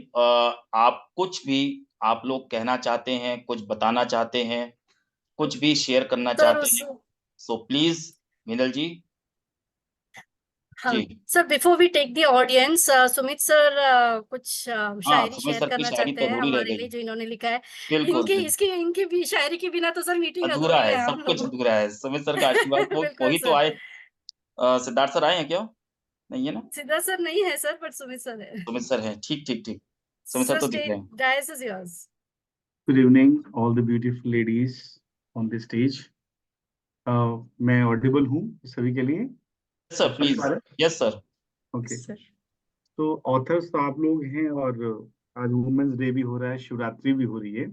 आप कुछ भी आप लोग कहना चाहते हैं, कुछ बताना चाहते हैं, कुछ भी शेयर करना चाहते हैं, सो प्लीज मिनल जी। हाँ जी sir, before we take the audience, Sumit sir कुछ हाँ, शायरी सुमित शेयर सर की करना शायरी चाहते तो हैं अधूरी रह हमारे गई। लिए, जो इन्होंने लिखा है। बिल्कुल इनकी भी शायरी के बिना तो सर मीटिंग अधूरा अधूरी है, है हम सब कुछ लोग। अधूरा है। सुमित सर का आशीर्वाद बिल्कुल वही तो सर। आए। सिद्धार्थ सर आए हैं क्या? नहीं है ना? सिद्धार्थ सर नहीं है सर, बट सुमित सर है। सुमित सर हैं, ठीक। सुमित सर तो दिख रहे हैं। Dais is yours. Good evening, all the beautiful ladies on the stage. मैं ऑडिबल हूँ सभी के लिए? Sir please. Yes sir. Okay, तो ऑथर्स तो आप लोग हैं और आज वुमेन्स डे भी हो रहा है, शिवरात्रि भी हो रही है।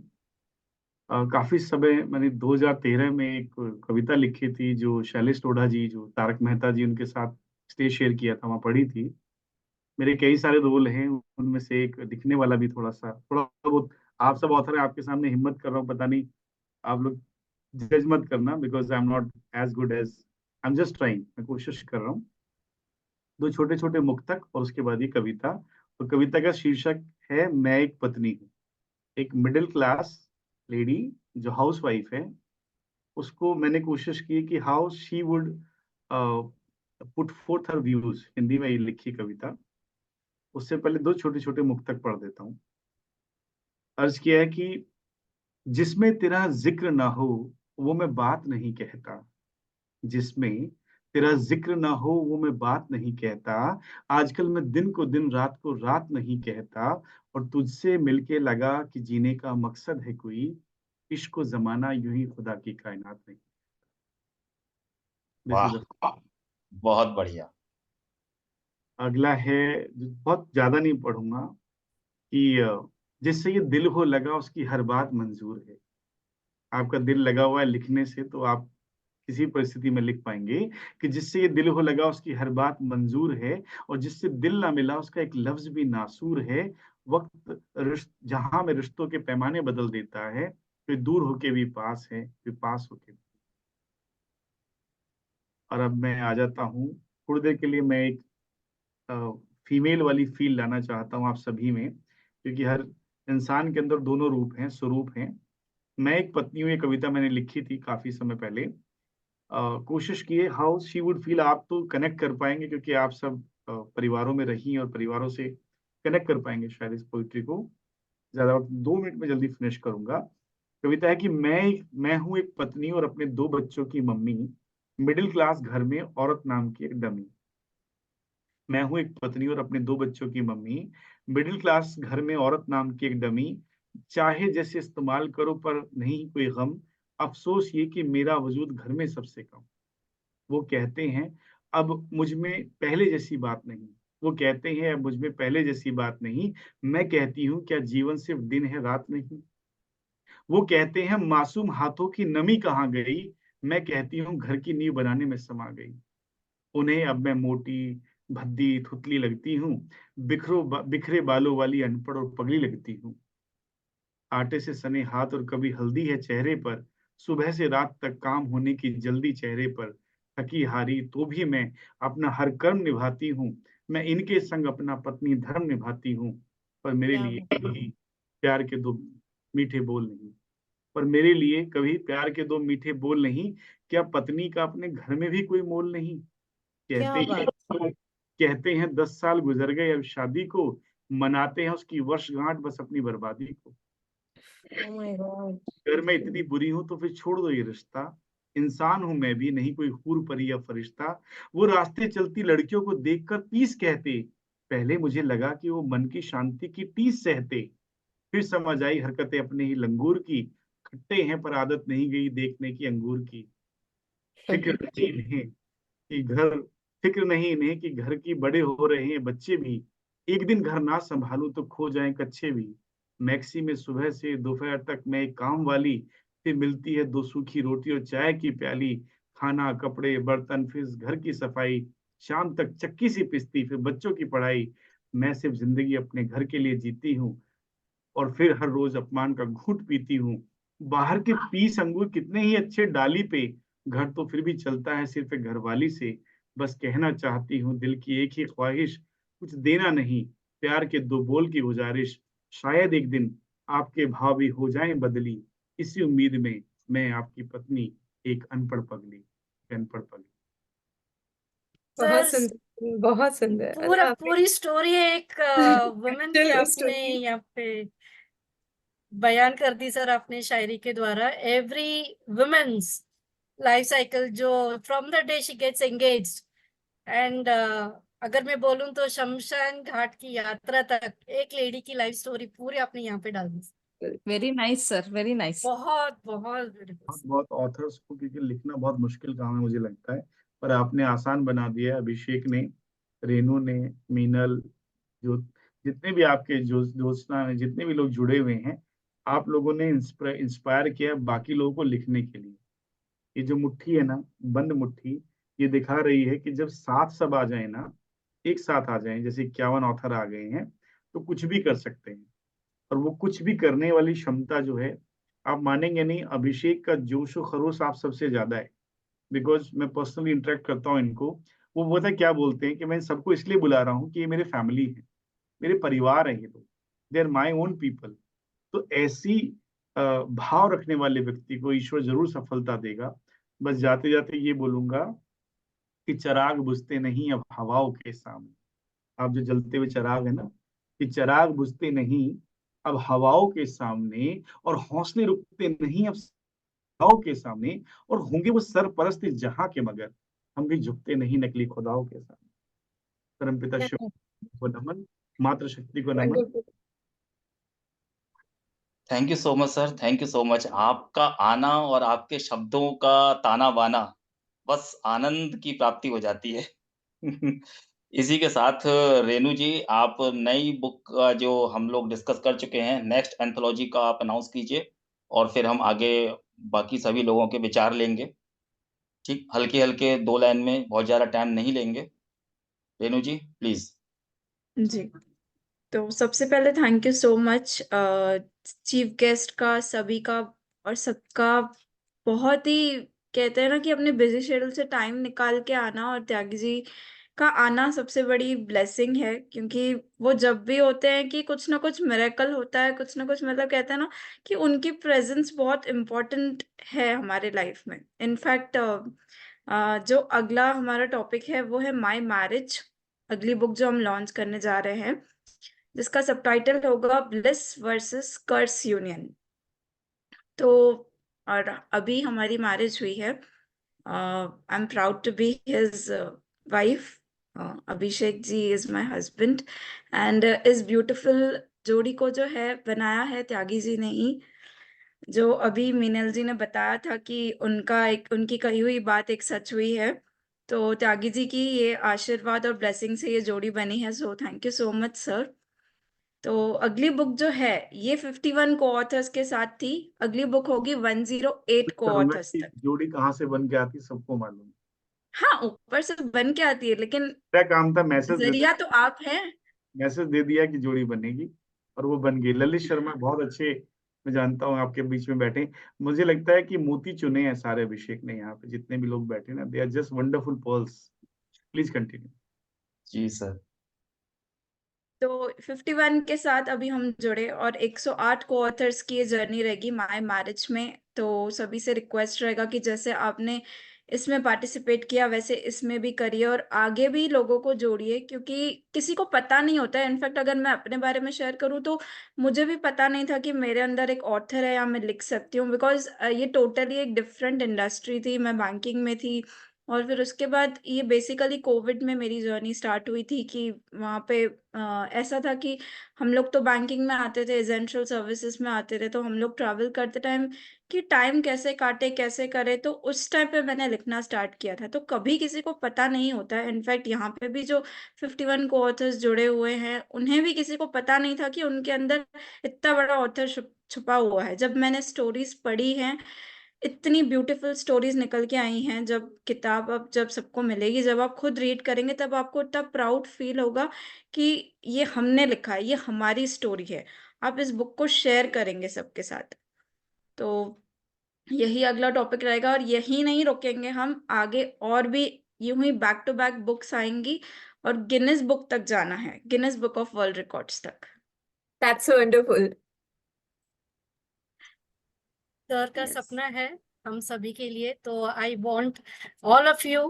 काफी समय मैंने 2013 में एक कविता लिखी थी जो शैलेश टोडा जी, जो तारक मेहता जी उनके साथ स्टेज शेयर किया था, वहाँ पढ़ी थी। मेरे कई सारे रोल हैं, उनमें से एक दिखने वाला भी थोड़ा बहुत। आप सब ऑथर हैं, आपके सामने हिम्मत कर रहा हूँ, पता नहीं आप लोग जज मत करना, because I am not as good as, I am just trying, मैं कोशिश कर रहा हूँ। दो छोटे छोटे मुक्तक और उसके बाद ये कविता। और कविता का शीर्षक है मैं एक पत्नी हूँ। एक मिडिल क्लास लेडी जो हाउस वाइफ है, उसको मैंने कोशिश की कि how she would put fourth her views. Hindi में ये लिखी कविता। उससे पहले दो छोटे छोटे मुक्तक पढ़ देता हूँ। अर्ज किया है कि जिसमें तेरा जिक्र ना हो वो मैं बात नहीं कहता, जिसमें तेरा जिक्र ना हो वो मैं बात नहीं कहता। आजकल मैं दिन को रात नहीं कहता, और तुझसे मिलके लगा कि जीने का मकसद है कोई, इश्क जमाना यूं ही खुदा की कायनात नहीं। This is the- वाह, बहुत बढ़िया। अगला है, बहुत ज्यादा नहीं पढ़ूंगा, कि जिससे ये दिल हो लगा उसकी हर बात मंजूर है। आपका दिल लगा हुआ है लिखने से, तो आप किसी परिस्थिति में लिख पाएंगे कि जिससे ये दिल हो लगा उसकी हर बात मंजूर है, और जिससे दिल ना मिला उसका एक लफ्ज भी नासूर है। वक्त जहां में रिश्तों के पैमाने बदल देता है, फिर दूर होके भी पास है, फिर पास होके भी। और अब मैं आ जाता हूँ थोड़ी देर के लिए, मैं एक फीमेल वाली फील लाना चाहता हूँ आप सभी में, क्योंकि हर इंसान के अंदर दोनों रूप हैं, स्वरूप हैं। मैं एक पत्नी हूँ, ये कविता मैंने लिखी थी काफी समय पहले। कोशिश किए हाउ शी वुड फील, आप तो कनेक्ट कर पाएंगे क्योंकि आप सब परिवारों में रही और परिवारों से कनेक्ट कर पाएंगे शायद इस पोइट्री को। ज्यादा 2 मिनट में जल्दी फिनिश करूंगा। कविता है कि मैं हूँ एक पत्नी और अपने 2 बच्चों की मम्मी, मिडिल क्लास घर में औरत नाम की एक डमी। मैं हूँ एक पत्नी और अपने 2 बच्चों की मम्मी, मिडिल क्लास घर में औरत नाम की एक डमी। चाहे जैसे इस्तेमाल करो पर नहीं कोई गम, अफसोस ये कि मेरा वजूद घर में सबसे कम। वो कहते हैं अब मुझ में पहले जैसी बात नहीं, वो कहते हैं अब मुझ में पहले जैसी बात नहीं। मैं कहती हूँ क्या जीवन सिर्फ दिन है रात नहीं। वो कहते हैं मासूम हाथों की नमी कहाँ गई, मैं कहती हूँ घर की नींव बनाने में समा गई। उन्हें अब मैं मोटी भद्दी थुतली लगती हूँ, बिखरे बालों वाली अनपढ़ और पगली लगती हूँ। आटे से सने हाथ और कभी हल्दी है चेहरे पर, सुबह से रात तक काम होने की जल्दी चेहरे पर। थकी हारी तो भी मैं अपना हर कर्म निभाती हूँ, मैं इनके संग अपना पत्नी धर्म निभाती हूँ। पर मेरे क्या लिए बात। कभी प्यार के 2 मीठे बोल नहीं, पर मेरे लिए कभी प्यार के 2 मीठे बोल नहीं। क्या पत्नी का अपने घर में भी कोई मोल नहीं। क्या बात। कहते हैं 10 साल गुजर गए अब शादी को, मनाते हैं उसकी वर्षगांठ बस अपनी बर्बादी को। Oh my God. अगर मैं इतनी बुरी हूं तो फिर छोड़ दो ये रिश्ता। इंसान हूं मैं भी, नहीं कोई हूर परी या फरिश्ता। वो रास्ते चलती लड़कियों को देखकर पीस कहते, पहले मुझे लगा कि वो मन की शांति की टीस सहते। फिर समझ आई हरकतें अपने ही लंगूर की, खट्टे हैं पर आदत नहीं गई देखने की अंगूर की। फिक्र नहीं इन्हें कि घर फिक्र नहीं इन्हें कि घर की बड़े हो रहे हैं बच्चे भी, एक दिन घर ना संभालूं तो खो जाएं कच्चे भी। मैक्सी में सुबह से दोपहर तक मैं एक काम वाली, फिर मिलती है 2 सूखी रोटी और चाय की प्याली। खाना कपड़े बर्तन फिर घर की सफाई, शाम तक चक्की सी पिसती फिर बच्चों की पढ़ाई। मैं सिर्फ जिंदगी अपने घर के लिए जीती हूँ, और फिर हर रोज अपमान का घूंट पीती हूँ। बाहर के 20 अंगूर कितने ही अच्छे डाली पे, घर तो फिर भी चलता है सिर्फ एक घरवाली से। बस कहना चाहती हूँ दिल की एक ही ख्वाहिश, कुछ देना नहीं, प्यार के 2 बोल की गुजारिश। शायद एक दिन आपके भाव भी हो जाएं बदली, इसी उम्मीद में मैं आपकी पत्नी एक अनपढ़ पगली, एक अनपढ़ पगली। बहुत सर सुंदर, बहुत सुंदर। पूरा अल्लाह पूरी स्टोरी एक वुमेन की हाफिज। आपने यहाँ पे बयान कर दी सर, आपने शायरी के द्वारा। एवरी वुमेन्स लाइफ साइकिल जो from the day she gets engaged and अगर मैं बोलूं तो शमशान घाट की यात्रा तक एक लेडी की लाइफ स्टोरी पूरी आपने यहाँ पे डाल दी। Very nice sir, very nice. बहुत बहुत beautiful। बहुत ऑथर्स को, क्योंकि लिखना बहुत मुश्किल काम है मुझे लगता है, पर आपने आसान बना दिया है। अभिषेक ने, रेनू ने, मीनल, जो जितने भी आपके जो दोस्तान हैं, जितने भी लोग जुड़े हुए हैं, आप लोगों ने इंस्पायर किया बाकी लोगों को लिखने के लिए। ये जो मुट्ठी है ना, बंद मुट्ठी, ये दिखा रही है कि जब साथ सब आ जाए ना, एक साथ आ जाए, जैसे 51 ऑथर आ गए हैं, तो कुछ भी कर सकते हैं। और वो कुछ भी करने वाली क्षमता जो है, आप मानेंगे नहीं, अभिषेक का जोश और खरोश आप सबसे ज्यादा है। बिकॉज मैं पर्सनली इंटरेक्ट करता हूँ इनको, वो पता है क्या बोलते हैं कि मैं सबको इसलिए बुला रहा हूँ कि ये मेरे फैमिली है, मेरे परिवार है, ये लोग, they are my own people. तो ऐसी भाव रखने वाले व्यक्ति को ईश्वर जरूर सफलता देगा। बस जाते जाते ये बोलूंगा कि चिराग बुझते नहीं अब हवाओं के सामने। आप जो जलते हुए चिराग है ना, कि चिराग बुझते नहीं अब हवाओं के सामने, और हौसले रुकते नहीं अब हवाओं के सामने, और होंगे वो सरपरस्त इस जहां के, मगर हम भी झुकते नहीं नकली खुदाओं के सामने। परमपिता शिव को नमन, मातृशक्ति को नमन। Wonderful. Thank you so much sir, thank you so much. आपका आना और आपके शब्दों का ताना बाना, बस आनंद की प्राप्ति हो जाती है। इसी के साथ रेनू जी, आप नई बुक का जो हम लोग डिस्कस कर चुके हैं, नेक्स्ट एंथोलॉजी का आप अनाउंस कीजिए और फिर हम आगे बाकी सभी लोगों के विचार लेंगे। ठीक, हल्के-हल्के 2 लाइन में, बहुत ज़्यादा टाइम नहीं लेंगे। रेनू जी, प्लीज़। जी, तो सबसे पहले thank you so much chief guest का, सभी का और सबका। बहुत ही कहते हैं ना कि अपने बिजी शेड्यूल से टाइम निकाल के आना, और त्यागी जी का आना सबसे बड़ी ब्लेसिंग है, क्योंकि वो जब भी होते हैं कि कुछ ना कुछ मिरेकल होता है, कुछ ना कुछ, मतलब कहते हैं ना कि उनकी प्रेजेंस बहुत इम्पोर्टेंट है हमारे लाइफ में। इनफैक्ट जो अगला हमारा टॉपिक है वो है माय मैरिज, अगली बुक जो हम लॉन्च करने जा रहे हैं, जिसका सबटाइटल होगा ब्लिस वर्सेस कर्स यूनियन। तो और अभी हमारी मैरिज हुई है। I am proud to be his wife. Abhishek ji is my husband, and इस ब्यूटीफुल जोड़ी को जो है बनाया है त्यागी जी ने ही। जो अभी मीनल जी ने बताया था कि उनकी कही हुई बात एक सच हुई है, तो त्यागी जी की ये आशीर्वाद और ब्लेसिंग से ये जोड़ी बनी है। सो thank you so much sir. तो अगली बुक जो है ये 51 को ऑथर्स के साथ थी, अगली बुक होगी 108 को करूंगा ऑथर्स कि तक। जोड़ी कहाँ से बन के आती सबको मालूम। हाँ, ऊपर से बन के आती है, लेकिन क्या काम था, मैसेज दे जरिया तो आप हैं। मैसेज दे दिया कि जोड़ी बनेगी और वो बन गई। ललित शर्मा बहुत अच्छे, मैं जानता हूँ आपके बीच में बैठे। मुझे लगता है कि मोती चुने हैं सारे अभिषेक ने, यहाँ पे जितने भी लोग बैठे ना, they are just wonderful pearls. Please continue. जी सर। तो 51 के साथ अभी हम जुड़े, और 108 को ऑथर्स की ये जर्नी रहेगी माय मैरिज में। तो सभी से रिक्वेस्ट रहेगा कि जैसे आपने इसमें पार्टिसिपेट किया वैसे इसमें भी करिए, और आगे भी लोगों को जोड़िए, क्योंकि किसी को पता नहीं होता है। इनफैक्ट अगर मैं अपने बारे में शेयर करूँ तो मुझे भी पता नहीं था कि मेरे अंदर एक ऑथर है या मैं लिख सकती हूँ, बिकॉज ये टोटली एक डिफरेंट इंडस्ट्री थी। मैं बैंकिंग में थी, और फिर उसके बाद ये बेसिकली कोविड में मेरी जर्नी स्टार्ट हुई थी कि वहाँ पे ऐसा था कि हम लोग तो बैंकिंग में आते थे, एसेंशियल सर्विसेज में आते थे, तो हम लोग ट्रैवल करते टाइम कि टाइम कैसे काटे, कैसे करे, तो उस टाइम पे मैंने लिखना स्टार्ट किया था। तो कभी किसी को पता नहीं होता है। इनफैक्ट यहाँ पे भी जो 51 को ऑथर्स जुड़े हुए हैं, उन्हें भी किसी को पता नहीं था कि उनके अंदर इतना बड़ा ऑथर छुपा हुआ है। जब मैंने स्टोरीज पढ़ी हैं, इतनी ब्यूटीफुल स्टोरीज निकल के आई हैं। जब किताब अब जब सबको मिलेगी, जब आप खुद रीड करेंगे, तब आपको इतना प्राउड फील होगा कि ये हमने लिखा है, ये हमारी स्टोरी है। आप इस बुक को शेयर करेंगे सबके साथ। तो यही अगला टॉपिक रहेगा, और यही नहीं रुकेंगे हम आगे, और भी यूं ही बैक टू बैक बुक्स आएंगी, और गिनेस बुक तक जाना है, Guinness book of world records तक। That's so wonderful. सर का Yes. सपना है हम सभी के लिए, तो I want all of you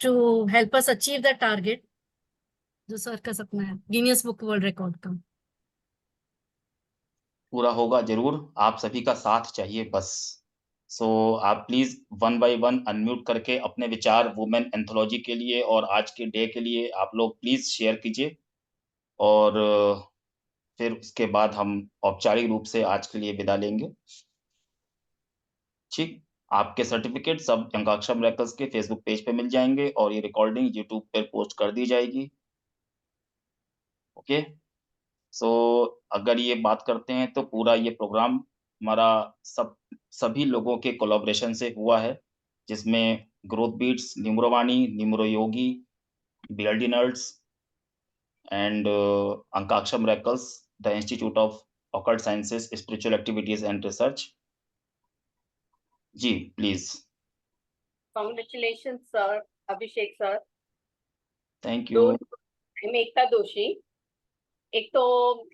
to help us achieve the target जो सर का सपना है, गिनीज बुक वर्ल्ड रिकॉर्ड का। पूरा होगा ज़रूर, आप सभी का साथ चाहिए बस। सो आप please one by one unmute करके अपने विचार वुमेन एंथोलॉजी के लिए और आज के डे के लिए आप लोग प्लीज़ शेयर कीजिए और फिर उसके बाद हम औपचारिक रूप से आज के लिए विदा लेंगे। ठीक, आपके सर्टिफ़िकेट सब अंकाक्षर मिरेकल्स के फ़ेसबुक पेज पे मिल जाएँगे और ये रिकॉर्डिंग यूट्यूब पे पोस्ट कर दी जाएगी। ओके? सो अगर ये बात करते हैं तो पूरा ये प्रोग्राम हमारा सभी लोगों के कोलैबोरेशन से हुआ है, जिसमें ग्रोथ बीट्स, न्यूमरोवाणी, numero Yogi, BLD nerds and अंकाक्षर miracles, the institute of occult sciences, spiritual activities and research. जी, please. Congratulations, sir, Abhishek sir. Thank you. दो मैं एकता दोषी। एक तो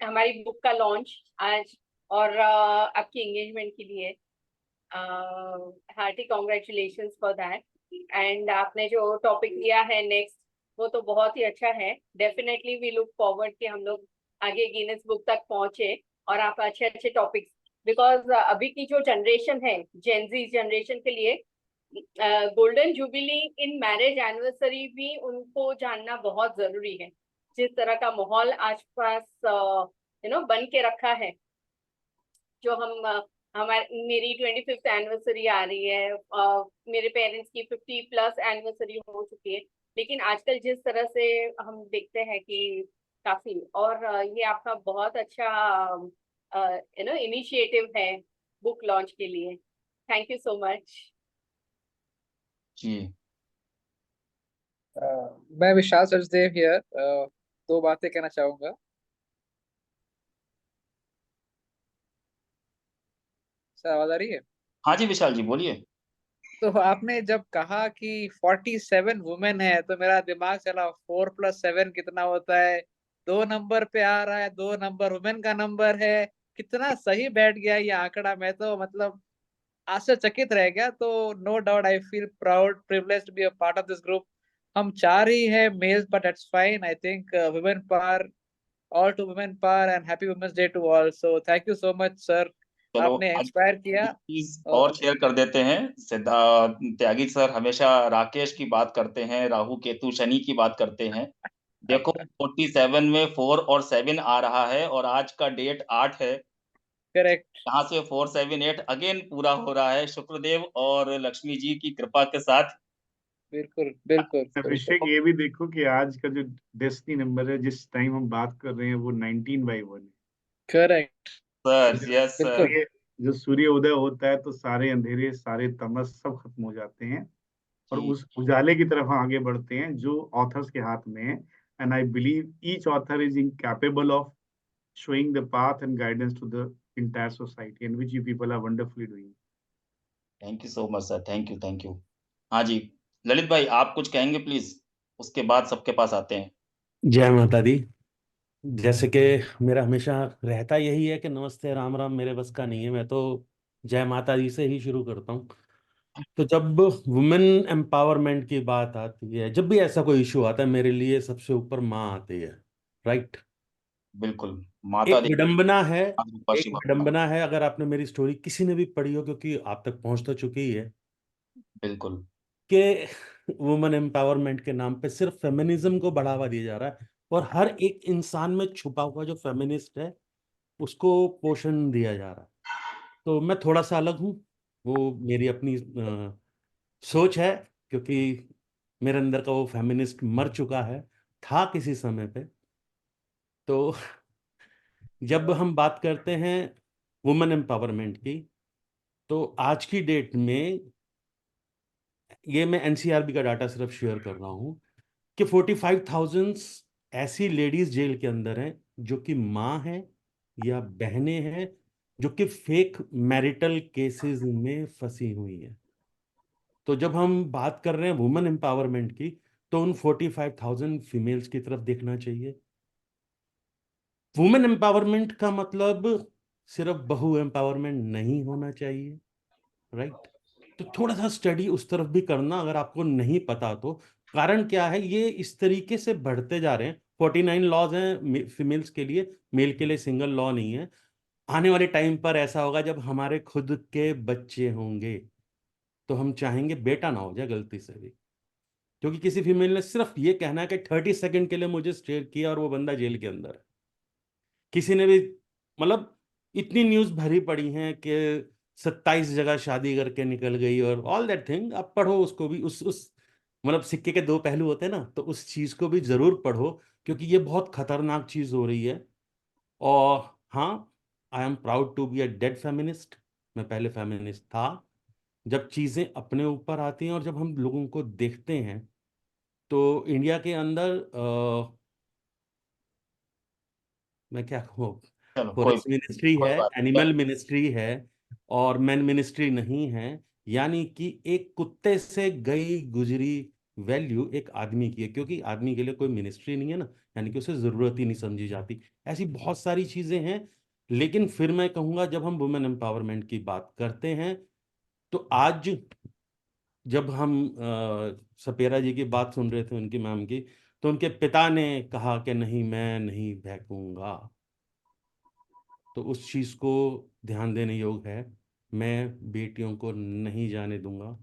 हमारी बुक का लॉन्च आज, और आपकी एंगेजमेंट के लिए hearty congratulations for that. And आपने जो टॉपिक लिया है नेक्स्ट, वो तो बहुत ही अच्छा है। डेफिनेटली वी लुक फॉरवर्ड कि हम लोग आगे गिनेस बुक तक पहुंचे, और आप अच्छे अच्छे टॉपिक्स, बिकॉज अभी की जो जनरेशन है, जेनजी जनरेशन के लिए golden jubilee in marriage anniversary भी उनको जानना बहुत जरूरी है। जिस तरह का माहौल आसपास बन के रखा है, जो हमारे मेरी 25th एनिवर्सरी आ रही है, मेरे पेरेंट्स की 50+ एनिवर्सरी हो चुकी है। लेकिन आजकल जिस तरह से हम देखते हैं कि काफी, और ये आपका बहुत अच्छा इनिशिएटिव है बुक लॉन्च के लिए। Thank you so much. जी मैं विशाल सचदेव हियर, दो बातें कहना चाहूंगा। सर आवाज आ रही है? हाँ जी विशाल जी बोलिए। तो आपने जब कहा कि 47 वुमेन है तो मेरा दिमाग चला 4+7 कितना होता है। 2 नंबर पे आ रहा है, 2 नंबर वुमेन का नंबर है। कितना सही बैठ गया ये आंकड़ा, मैं तो मतलब आश्चर्यचकित रह गया। तो no doubt I feel proud privileged to be a part of this group. हम 4 ही हैं males, but that's fine. I think women power, all to women power, and happy women's day to all. So thank you so much sir, चलो आपने आज inspire किया। एक चीज और शेयर कर देते हैं। त्यागी सर हमेशा राकेश की बात करते हैं, राहु केतु शनि की बात करते हैं। देखो 47 में 4 और 7 आ रहा है और आज का डेट 8 है। करेक्ट। यहाँ से 478 अगेन पूरा हो रहा है शुक्रदेव और लक्ष्मी जी की कृपा के साथ। बिल्कुल बिल्कुल बिल्कुल। अभिषेक ये भी देखो कि आज का जो डेस्टिनी नंबर है जिस टाइम हम बात कर रहे हैं वो 19/1 है। करेक्ट। सर जब यस सर। बिल्कुल। जब सूर्य उदय होता है तो सारे अंधेरे सारे तमस सब खत्म हो जाते हैं और जी उस उजाले की तरफ हम आगे बढ़ते हैं जो ऑथर्स के हाथ में है। And I believe each author is incapable of showing the path and guidance to the entire society, and which you people are wonderfully doing. Thank you so much sir, thank you. हाँ जी ललित भाई आप कुछ कहेंगे please, उसके बाद सबके पास आते हैं। जय माता दी। जैसे कि मेरा हमेशा रहता यही है कि नमस्ते राम राम मेरे बस का नहीं है, मैं तो जय माता दी से ही शुरू करता हूँ। तो जब वुमेन एम्पावरमेंट की बात आती है, जब भी ऐसा कोई इशू आता है, मेरे लिए सबसे ऊपर माँ आती है। राइट। बिल्कुल माता एक विडंबना है, देवी। एक विडंबना है, अगर आपने मेरी स्टोरी किसी ने भी पढ़ी हो, क्योंकि आप तक पहुंच तो चुकी ही है, बिल्कुल कि वुमेन एम्पावरमेंट के नाम पे सिर्फ फेमिनिज्म को बढ़ावा दिया जा रहा है और हर एक इंसान में छुपा हुआ जो फेमिनिस्ट है उसको पोषण दिया जा रहा है। तो मैं थोड़ा सा अलग हूँ, वो मेरी अपनी सोच है, क्योंकि मेरे अंदर का वो फेमिनिस्ट मर चुका है, था किसी समय पे। तो जब हम बात करते हैं वुमेन एम्पावरमेंट की, तो आज की डेट में ये मैं एनसीआरबी का डाटा सिर्फ शेयर कर रहा हूँ कि 45,000 ऐसी लेडीज जेल के अंदर हैं जो कि माँ हैं या बहनें हैं, जो कि फेक मैरिटल केसेस में फंसी हुई हैं। तो जब हम बात कर रहे हैं वुमेन एम्पावरमेंट की, तो उन 45,000 फीमेल्स की तरफ देखना चाहिए। वुमेन एम्पावरमेंट का मतलब सिर्फ बहू एम्पावरमेंट नहीं होना चाहिए। राइट। तो थोड़ा सा स्टडी उस तरफ भी करना, अगर आपको नहीं पता तो। कारण क्या है, ये इस तरीके से बढ़ते जा रहे हैं। 49 लॉज हैं फीमेल्स के लिए, मेल के लिए सिंगल लॉ नहीं है। आने वाले टाइम पर ऐसा होगा जब हमारे खुद के बच्चे होंगे तो हम चाहेंगे बेटा ना हो जाए गलती से भी, क्योंकि किसी फीमेल ने सिर्फ ये कहना है कि 30 सेकंड के लिए मुझे स्टेयर किया और वो बंदा जेल के अंदर है। किसी ने भी, मतलब इतनी न्यूज भरी पड़ी हैं कि 27 जगह शादी करके निकल गई और ऑल दैट थिंग। आप पढ़ो उसको भी, उस मतलब सिक्के के दो पहलू होते हैं ना, तो उस चीज को भी जरूर पढ़ो, क्योंकि ये बहुत खतरनाक चीज हो रही है। और हाँ, I am proud to be a dad feminist. मैं पहले फेमिनिस्ट था। जब चीजें अपने ऊपर आती हैं और जब हम लोगों को देखते हैं, तो इंडिया के अंदर मैं क्या कहूँ, चलो फॉरेस्ट मिनिस्ट्री कोई है, बात नहीं। एनिमल मिनिस्ट्री है, और मैन मिनिस्ट्री नहीं है। यानी कि एक कुत्ते से गई गुजरी वैल्यू एक आदमी की है, क्योंकि आदमी के लिए कोई मिनिस्ट्री नहीं है ना, यानी कि उसे जरूरत ही नहीं समझी जाती। ऐसी बहुत सारी चीजें हैं। लेकिन फिर मैं कहूंगा, जब हम वुमेन एम्पावरमेंट की बात करते हैं, तो आज जब हम सपेरा जी की बात सुन रहे थे, उनकी मैम की, तो उनके पिता ने कहा कि नहीं मैं नहीं फेंकूंगा। तो उस चीज को ध्यान देने योग्य है। मैं बेटियों को नहीं जाने दूंगा,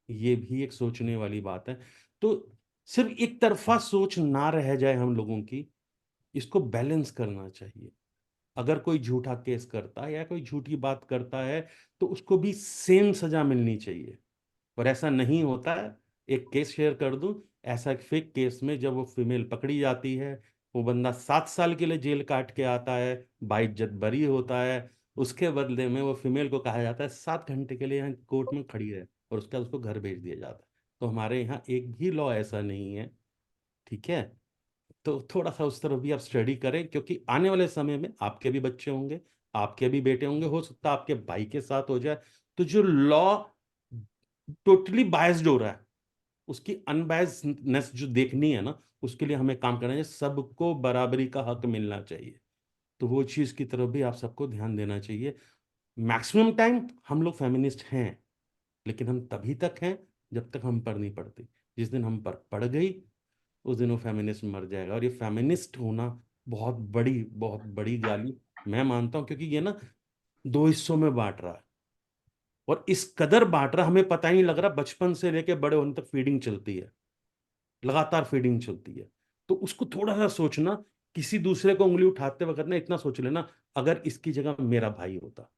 ये भी एक सोचने वाली बात है। तो सिर्फ एक तरफा सोच ना रह जाए हम लोगों की, इसको बैलेंस करना चाहिए। अगर कोई झूठा केस करता है या कोई झूठी बात करता है, तो उसको भी सेम सजा मिलनी चाहिए। और ऐसा नहीं होता है, एक केस शेयर कर दूं, ऐसा एक फेक केस में जब वो फीमेल पकड़ी जाती है, वो बंदा 7 साल के लिए जेल काट के आता है, बाइज्जत बरी होता है, उसके बदले में वो फीमेल को कहा जाता है 7 घंटे के लिए यहाँ कोर्ट में खड़ी है, और उसके बाद उसको घर भेज दिया जाता है। तो हमारे यहाँ एक भी लॉ ऐसा नहीं है, ठीक है। तो थोड़ा सा उस तरफ भी आप स्टडी करें, क्योंकि आने वाले समय में आपके भी बच्चे होंगे, आपके भी बेटे होंगे, हो सकता है आपके भाई के साथ हो जाए। तो जो लॉ टोटली बायस्ड हो रहा है, उसकी अनबायस्डनेस जो देखनी है ना, उसके लिए हमें काम करना है। सबको बराबरी का हक मिलना चाहिए, तो वो चीज की तरफ भी आप सबको ध्यान देना चाहिए। मैक्सिमम टाइम हम लोग फेमिनिस्ट हैं, लेकिन हम तभी तक हैं जब तक हम पर नहीं पड़ती। जिस दिन हम पर पड़ गई, उस दिन वो फेमिनिस्ट मर जाएगा। और ये फेमिनिस्ट होना बहुत बड़ी गाली मैं मानता हूँ, क्योंकि ये ना 2 हिस्सों में बांट रहा है, और इस कदर बांट रहा, हमें पता ही नहीं लग रहा। बचपन से लेके बड़े होने तक फीडिंग चलती है, लगातार फीडिंग चलती है। तो उसको थोड़ा सा सोचना, किसी दूसरे को उंगली उठाते वक्त ना इतना सोच लेना, अगर इसकी जगह मेरा भाई होता,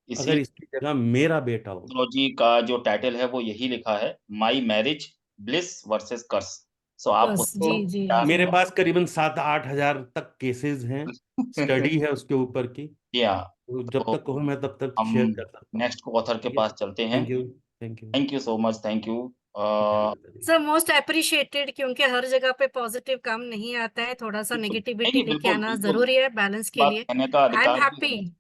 अगर इसी इसकी जगह मेरा बेटा होता। एंथोलॉजी का जो टाइटल है वो यही लिखा है, माई मैरिज ब्लिस वर्सेस कर्स। सो आप बस उसको जी जी क्या मेरे जी पास करीबन 7-8 हजार तक केसेस हैं, स्टडी है उसके ऊपर की। जी हाँ। तो जब तो तक कहो मैं तब तक हम शेयर कर सकता हूँ। नेक्स्ट ऑथर के ठीक है, पास चलते हैं। Thank you, thank you, thank you so much, thank you. धन्यवाद। सर, मोस्ट अप्रिशिएटेड, क्योंकि हर जगह पे पॉजिटिव काम नहीं आता है, थोड़ा सा बिल्कुल, नहीं नेगेटिविटी नहीं, लेके बिल्कुल आना बिल्कुल, जरूरी है बैलेंस के बात लिए। कहने का आई एम अधिकार भी हैप्पी है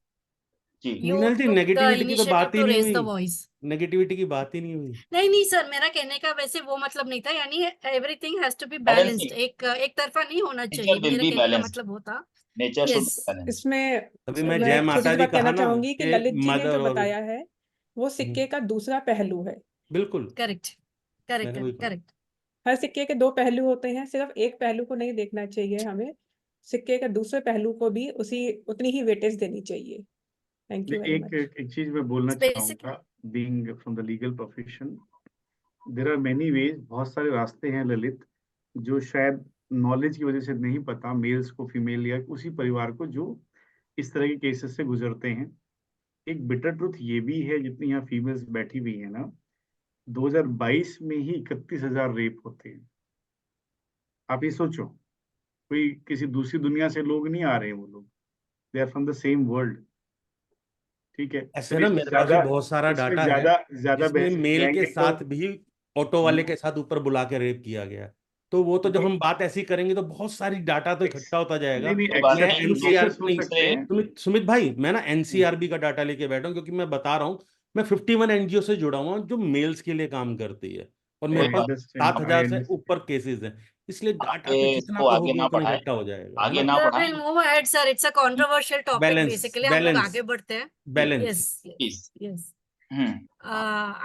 जी। You Meenal ji, took the negativity की तो इनिशिएटिव बात ही टू नहीं रेज द हुई, वॉइस। नेगेटिविटी की बात ही नहीं हुई। नहीं सर, मेरा कहने का वैसे वो मतलब नहीं था, यानी everything has to be balanced, balancing, एक तरफा नहीं होना नेचर चाहिए, विल मेरा बी कहने का बैलेंस्ड, मतलब होता। Nature should yes, be balanced. इसमें अभी सर मैं मैं जय एक छोटी माता सी दी बात कहना कहा ना चाहूंगी कि कि ललित जी ने मदर जो और बताया है वो सिक्के का दूसरा पहलू है। बिल्कुल, करेक्ट करेक्ट मैंने वही कहा। करेक्ट। हर सिक्के के 2 पहलू होते हैं, सिर्फ एक पहलू को नहीं देखना चाहिए हमें, सिक्के के दूसरे पहलू को भी उतनी ही वेटेज देनी चाहिए। थैंक यू वेरी एक मच। एक चीज मैं बोलना बेसिकली चाहूंगा, being from the legal profession, there are many ways, बहुत सारे रास्ते हैं ललित, जो शायद नॉलेज की वजह से नहीं पता मेल्स को, फीमेल या उसी परिवार को जो इस तरह के केसेस से गुजरते हैं। एक बिटर ट्रुथ ये भी है, जितनी यहाँ फीमेल्स बैठी हुई है ना, 2022 में ही 31,000 रेप होते हैं। आप ये सोचो, कोई किसी दूसरी दुनिया से लोग नहीं आ रहे हैं, वो लोग they are from the same world. ठीक है, ऐसे फिर ना मेरे पास भी बहुत सारा इसमें डाटा है, ज्यादा ज्यादा जिसमें बहस में मेल के जाएंगे तो साथ भी ऑटो वाले के साथ ऊपर बुला के रेप किया गया है। तो वो तो जब ये हम बात ऐसी करेंगे तो बहुत सारी डाटा तो इकट्ठा होता नहीं जाएगा। नहीं, कोई बात मैं नहीं, एक्सेप्शन एनसीआर केसेस हो नहीं, सकते हैं। सुमित भाई, मैं ना एनसीआरबी का डाटा लेके बैठा हूँ, क्योंकि मैं बता रहा हूँ मैं 51 एनजीओ से जुड़ा हुआ हूँ जो मेल्स के लिए काम करती है, और मेरे कोई आई पास बात अंडरस्टैंड, आई 7,000 से अंडरस्टैंड। ऊपर केसेस हैं। इसलिए डाटा आगे तो जितना इसको आगे कहोगे ना उतना बढ़ाएं, इकट्ठा हो जाएगा, है आगे ना। ना सर, बढ़ाएं, will move ahead sir, it's a controversial topic, balance, basically हम लोग बैलेंस, आगे बढ़ते हैं। Balance. Yes please. Yes yes. Hmm.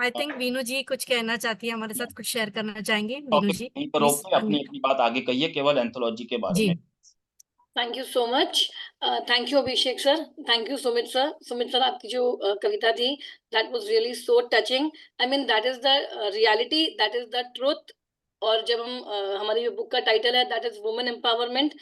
I think Veenu ji कुछ कहना चाहती है, हमारे साथ कुछ शेयर करना चाहेंगे। वीनू टॉपिक जी यहीं पर रोक प्लीज के अपनी अनम्यूट। अपनी बात आगे कहिए, केवल एंथोलॉजी के बारे जी में। Thank you so much. Thank you Abhishek sir, thank you Sumit sir. Sumit sir, आपकी जो कविता थी, that was really so touching. I mean that is the reality, that is the truth. और जब हम हमारी बुक का टाइटल है दैट इज वुमेन एम्पावरमेंट,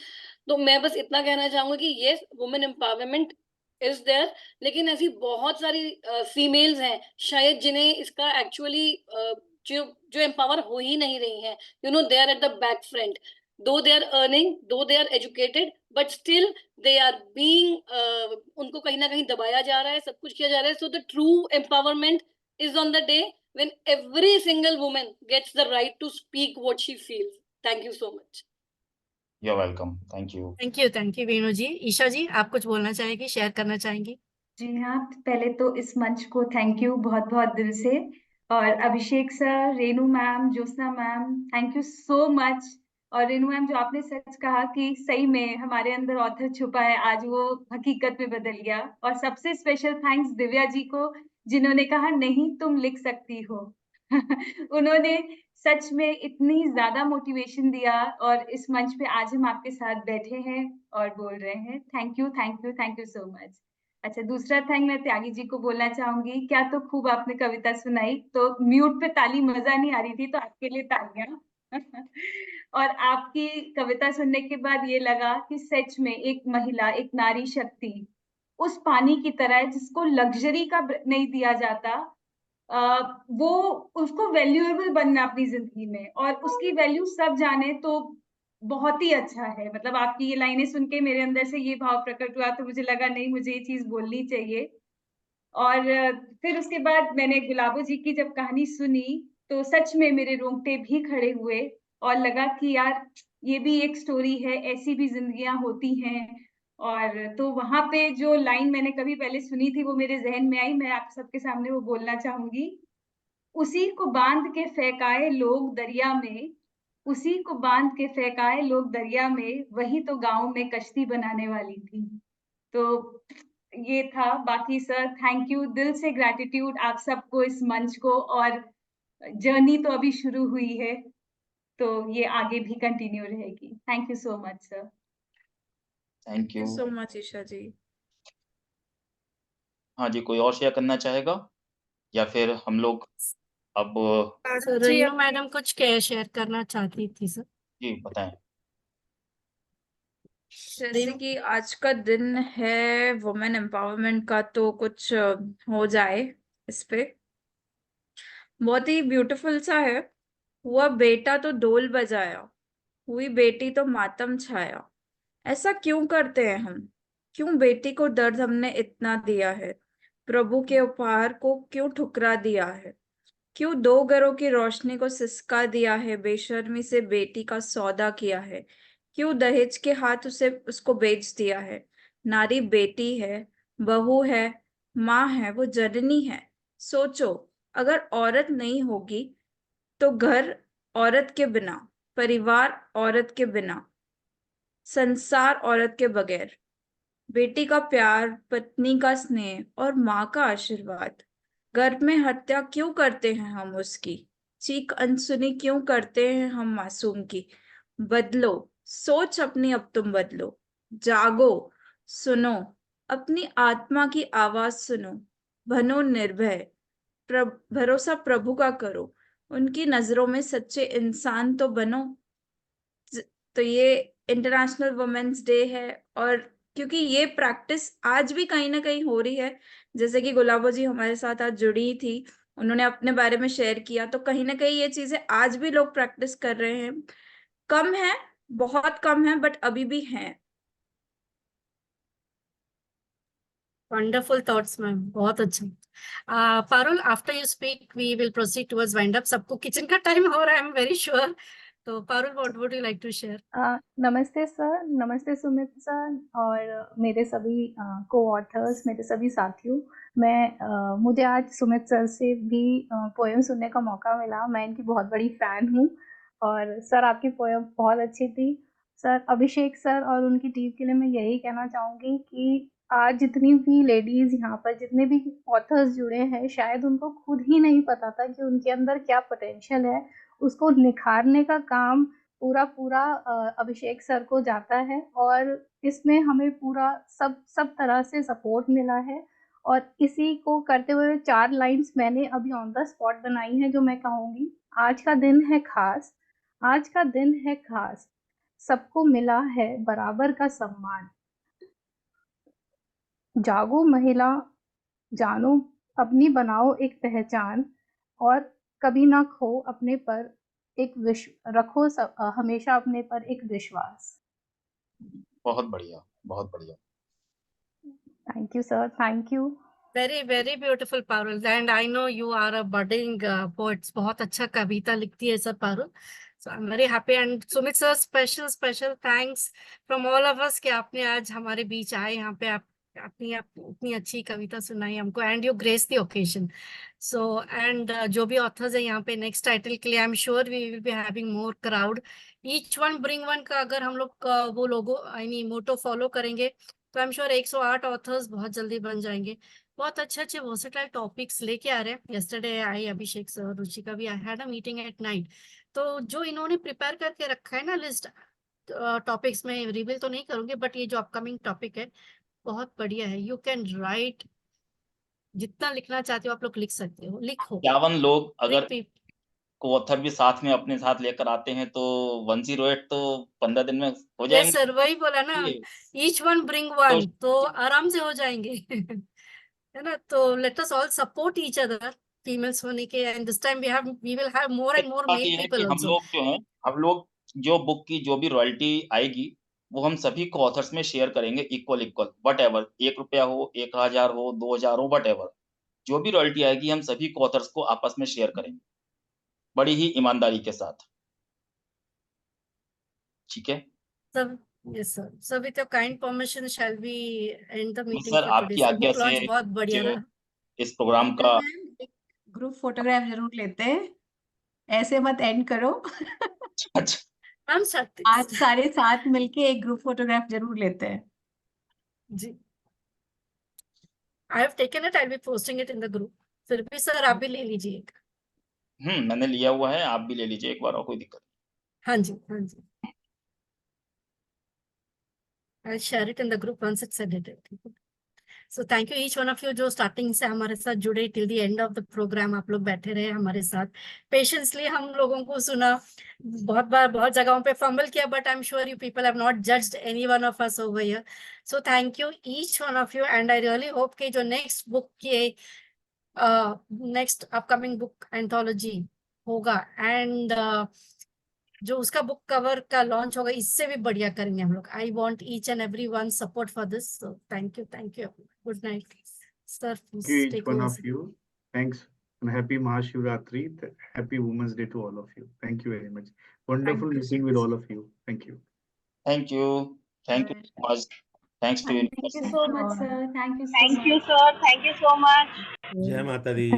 तो मैं बस इतना कहना चाहूंगा कि ये वुमेन एम्पावरमेंट इज देयर, लेकिन ऐसी बहुत सारी फीमेल्स हैं शायद जिन्हें इसका एक्चुअली जो जो एम्पावर हो ही नहीं रही हैं। You know, they are at the back front, though they are earning, though they are educated, but still they are being उनको कहीं ना कहीं दबाया जा रहा है, सब कुछ किया जा रहा है. So the true empowerment is on the day when every single woman gets the right to speak what she feels. Thank you so much. You are welcome, thank you. Thank you Veenu ji. Isha ji, आप कुछ बोलना चाहेंगी, share करना चाहेंगी? जी हाँ, पहले तो इस मंच को थैंक यू बहुत बहुत दिल से। और Abhishek sir, Renu ma'am, Jyotsna ma'am, thank you so much. और रेनू मैम, जो आपने सच कहा कि सही में हमारे अंदर ऑथर छुपा है, आज वो हकीकत में बदल गया। और सबसे स्पेशल थैंक्स दिव्या जी को, जिन्होंने कहा नहीं तुम लिख सकती हो। उन्होंने सच में इतनी ज्यादा मोटिवेशन दिया, और इस मंच पे आज हम आपके साथ बैठे हैं और बोल रहे हैं। Thank you thank you thank you so much. अच्छा, दूसरा थैंक मैं त्यागी जी को बोलना चाहूंगी। क्या तो खूब आपने कविता सुनाई, तो म्यूट पे ताली मजा नहीं आ रही थी, तो आपके लिए तालियां। और आपकी कविता सुनने के बाद ये लगा कि सच में एक महिला, एक नारी शक्ति उस पानी की तरह है जिसको लग्जरी का नहीं दिया जाता, वो उसको वैल्यूएबल बनना अपनी जिंदगी में, और उसकी वैल्यू सब जाने तो बहुत ही अच्छा है। मतलब आपकी ये लाइनें सुन के मेरे अंदर से ये भाव प्रकट हुआ, तो मुझे लगा नहीं, मुझे ये चीज बोलनी चाहिए। और फिर उसके बाद मैंने गुलाबो जी की जब कहानी सुनी तो सच में मेरे रोंगटे भी खड़े हुए, और लगा कि यार ये भी एक स्टोरी है, ऐसी भी जिंदगियां होती हैं। और तो वहां पे जो लाइन मैंने कभी पहले सुनी थी वो मेरे जहन में आई, मैं आप सबके सामने वो बोलना चाहूंगी। उसी को बांध के फेंकाए लोग दरिया में, उसी को बांध के फेंकाए लोग दरिया में, वही तो गांव में कश्ती बनाने वाली थी। तो ये था। बाकी सर थैंक यू, दिल से ग्रैटिट्यूड आप सबको, इस मंच को। और जर्नी तो अभी शुरू हुई है, तो ये आगे भी कंटिन्यू रहेगी। Thank you so much sir. Thank thank you you. So much Isha ji. हाँ जी, कोई और शेयर करना चाहेगा या फिर हम लोग अब सर जी रेनू मैडम कुछ शेयर करना चाहती थी सर। जी बताएं। जैसे कि आज का दिन है वुमेन एम्पावरमेंट का, तो कुछ हो जाए इस पे। बहुत ही ब्यूटीफुल सा है। हुआ बेटा तो ढोल बजाया, हुई बेटी तो मातम छाया। ऐसा क्यों करते हैं हम? क्यों बेटी को दर्द हमने इतना दिया है? प्रभु के उपहार को क्यों ठुकरा दिया है? क्यों दो घरों की रोशनी को सिसका दिया है? बेशर्मी से बेटी का सौदा किया है। क्यों दहेज के हाथ उसे उसको बेच दिया है? नारी बेटी है, बहू है, माँ है, वो जननी है। सोचो, अगर औरत नहीं होगी तो घर औरत के बिना, परिवार औरत के बिना, संसार औरत के बगैर। बेटी का प्यार, पत्नी का स्नेह और माँ का आशीर्वाद। गर्भ में हत्या क्यों करते हैं हम उसकी? चीख अनसुनी क्यों करते हैं हम मासूम की? बदलो सोच अपनी, अब तुम बदलो। जागो, सुनो, अपनी आत्मा की आवाज सुनो। बनो निर्भय, भरोसा प्रभु का करो। उनकी नजरों में सच्चे इंसान तो बनो। तो ये इंटरनेशनल वुमेन्स डे है, और क्योंकि ये प्रैक्टिस आज भी कहीं ना कहीं हो रही है, जैसे कि गुलाबो जी हमारे साथ आज जुड़ी थी, उन्होंने अपने बारे में शेयर किया, तो कहीं ना कहीं ये चीजें आज भी लोग प्रैक्टिस कर रहे हैं। कम है, बहुत कम है, बट अभी भी हैं। वंडरफुल थॉट्स मैम, बहुत अच्छा। Parul, after you speak we will proceed towards wind up. सबको किचन का टाइम हो रहा है, आई एम वेरी श्योर। तो Parul, what would you like to share? नमस्ते सर, नमस्ते सुमित सर और मेरे सभी को ऑथर्स, मेरे सभी साथियों। मुझे आज सुमित सर से भी पोएम सुनने का मौका मिला। मैं इनकी बहुत बड़ी फ़ैन हूँ और सर आपकी पोएम बहुत अच्छी थी। सर अभिषेक सर और उनकी टीम के लिए मैं यही कहना चाहूँगी कि आज जितनी भी लेडीज़ यहाँ पर, जितने भी ऑथर्स जुड़े हैं, शायद उनको खुद ही नहीं पता था कि उनके अंदर क्या पोटेंशियल है। उसको निखारने का काम पूरा अभिषेक सर को जाता है और इसमें हमें पूरा सब तरह से सपोर्ट मिला है। और इसी को करते हुए 4 लाइन्स मैंने अभी ऑन द स्पॉट बनाई हैं जो मैं कहूँगी। आज का दिन है खास, आज का दिन है खास, सबको मिला है बराबर का सम्मान। जागो महिला, जानो, अपनी बनाओ एक पहचान और कभी ना खो अपने पर एक रखो हमेशा अपने पर एक विश्वास। बहुत बढ़िया, बहुत बढ़िया। Thank you sir, thank you. Very very beautiful Parul, and I know you are a budding poets. बहुत अच्छा कविता लिखती है sir Parul. So I am very happy. And Sumit sir, special thanks from all of us कि आपने आज हमारे बीच आए, यहाँ पे आप इतनी अच्छी कविता सुनाई हमको, and you grace the occasion. So and जो भी ऑथर्स है यहाँ पे नेक्स्ट टाइटल के लिए, I am sure we will be having more crowd. Each one bring one का अगर हम लोग वो लोगो मोटो फॉलो करेंगे तो आई एम श्योर 108 ऑथर्स बहुत जल्दी बन जाएंगे। बहुत अच्छे वर्सेटाइल टॉपिक्स लेके आ रहे हैं। Yesterday I Abhishek sir, Ruchika भी, I had a meeting at night. तो जो इन्होंने प्रिपेयर करके रखा है ना लिस्ट टॉपिक्स, में रिवील तो नहीं करूंगी, बट ये जो अपकमिंग टॉपिक है बहुत बढ़िया है। यू कैन राइट, जितना लिखना चाहते हो आप लोग लिख सकते हो, लिखो। 51 लोग अगर को ऑथर भी साथ में अपने साथ लेकर आते हैं तो 108 तो 15 दिन में हो जाएंगे। सर वही बोला ना, ईच वन ब्रिंग वन, तो आराम से हो जाएंगे है ना। तो let us all support each other females होने के, and this time we will have more and more बात मेल ये है कि पीपल हम आल्सो। लोग जो हैं, हम लोग जो बुक की जो भी रॉयल्टी आएगी वो हम सभी को ऑथर्स में शेयर करेंगे इक्वल वट एवर, 1 रुपया हो, 1000 हो, 2000 हो, वट एवर, जो भी रॉयल्टी आएगी हम सभी को ऑथर्स को आपस में शेयर करेंगे बड़ी ही ईमानदारी के साथ। ठीक है सब, yes sir, so with your kind permission shall we end the meeting sir, for today. आपकी सर, आज्ञा बुक लॉन्च से बहुत बढ़िया जो रहा। इस प्रोग्राम नीतू का मैम, एक ग्रुप फोटोग्राफ जरूर लेते हैं, ऐसे मत एंड करो। अच्छा मैम सकते आज सारे साथ मिलके एक ग्रुप फोटोग्राफ जरूर लेते हैं। जी, I have taken it, I will be posting it in the group. फिर भी सर आप भी ले लीजिए एक। मैंने लिया हुआ है, आप भी ले लीजिए एक बार और कोई दिक्कत हाँ जी, हाँ जी, I share it in the group once it's edited. So thank you each one of you जो स्टार्टिंग से हमारे साथ जुड़े till the end of the programme. आप लोग बैठे रहे हमारे साथ पेशेंसली, हम लोगों को सुना। बहुत बार बहुत जगहों पे फंबल किया, but I am sure you people have not judged any one of us over here. So thank you each one of you, and I really hope कि जो नेक्स्ट बुक की नेक्स्ट अपकमिंग बुक एंथोलॉजी होगा, and जो उसका book cover का launch होगा, इससे भी बढ़िया करेंगे हम लोग। I want each and every one support for this. So thank you, good night sir, Thank you, please each take one over of sir. you. Thanks and happy Mahashivratri. Happy Women's Day to all of you. Thank you very much. Wonderful Thank you so meeting with much. all of you. Thank you. Thank you so much, thanks to Thank you universe. so much, sir. Thank you so Thank you, much. sir. Thank you so much. जय माता दी।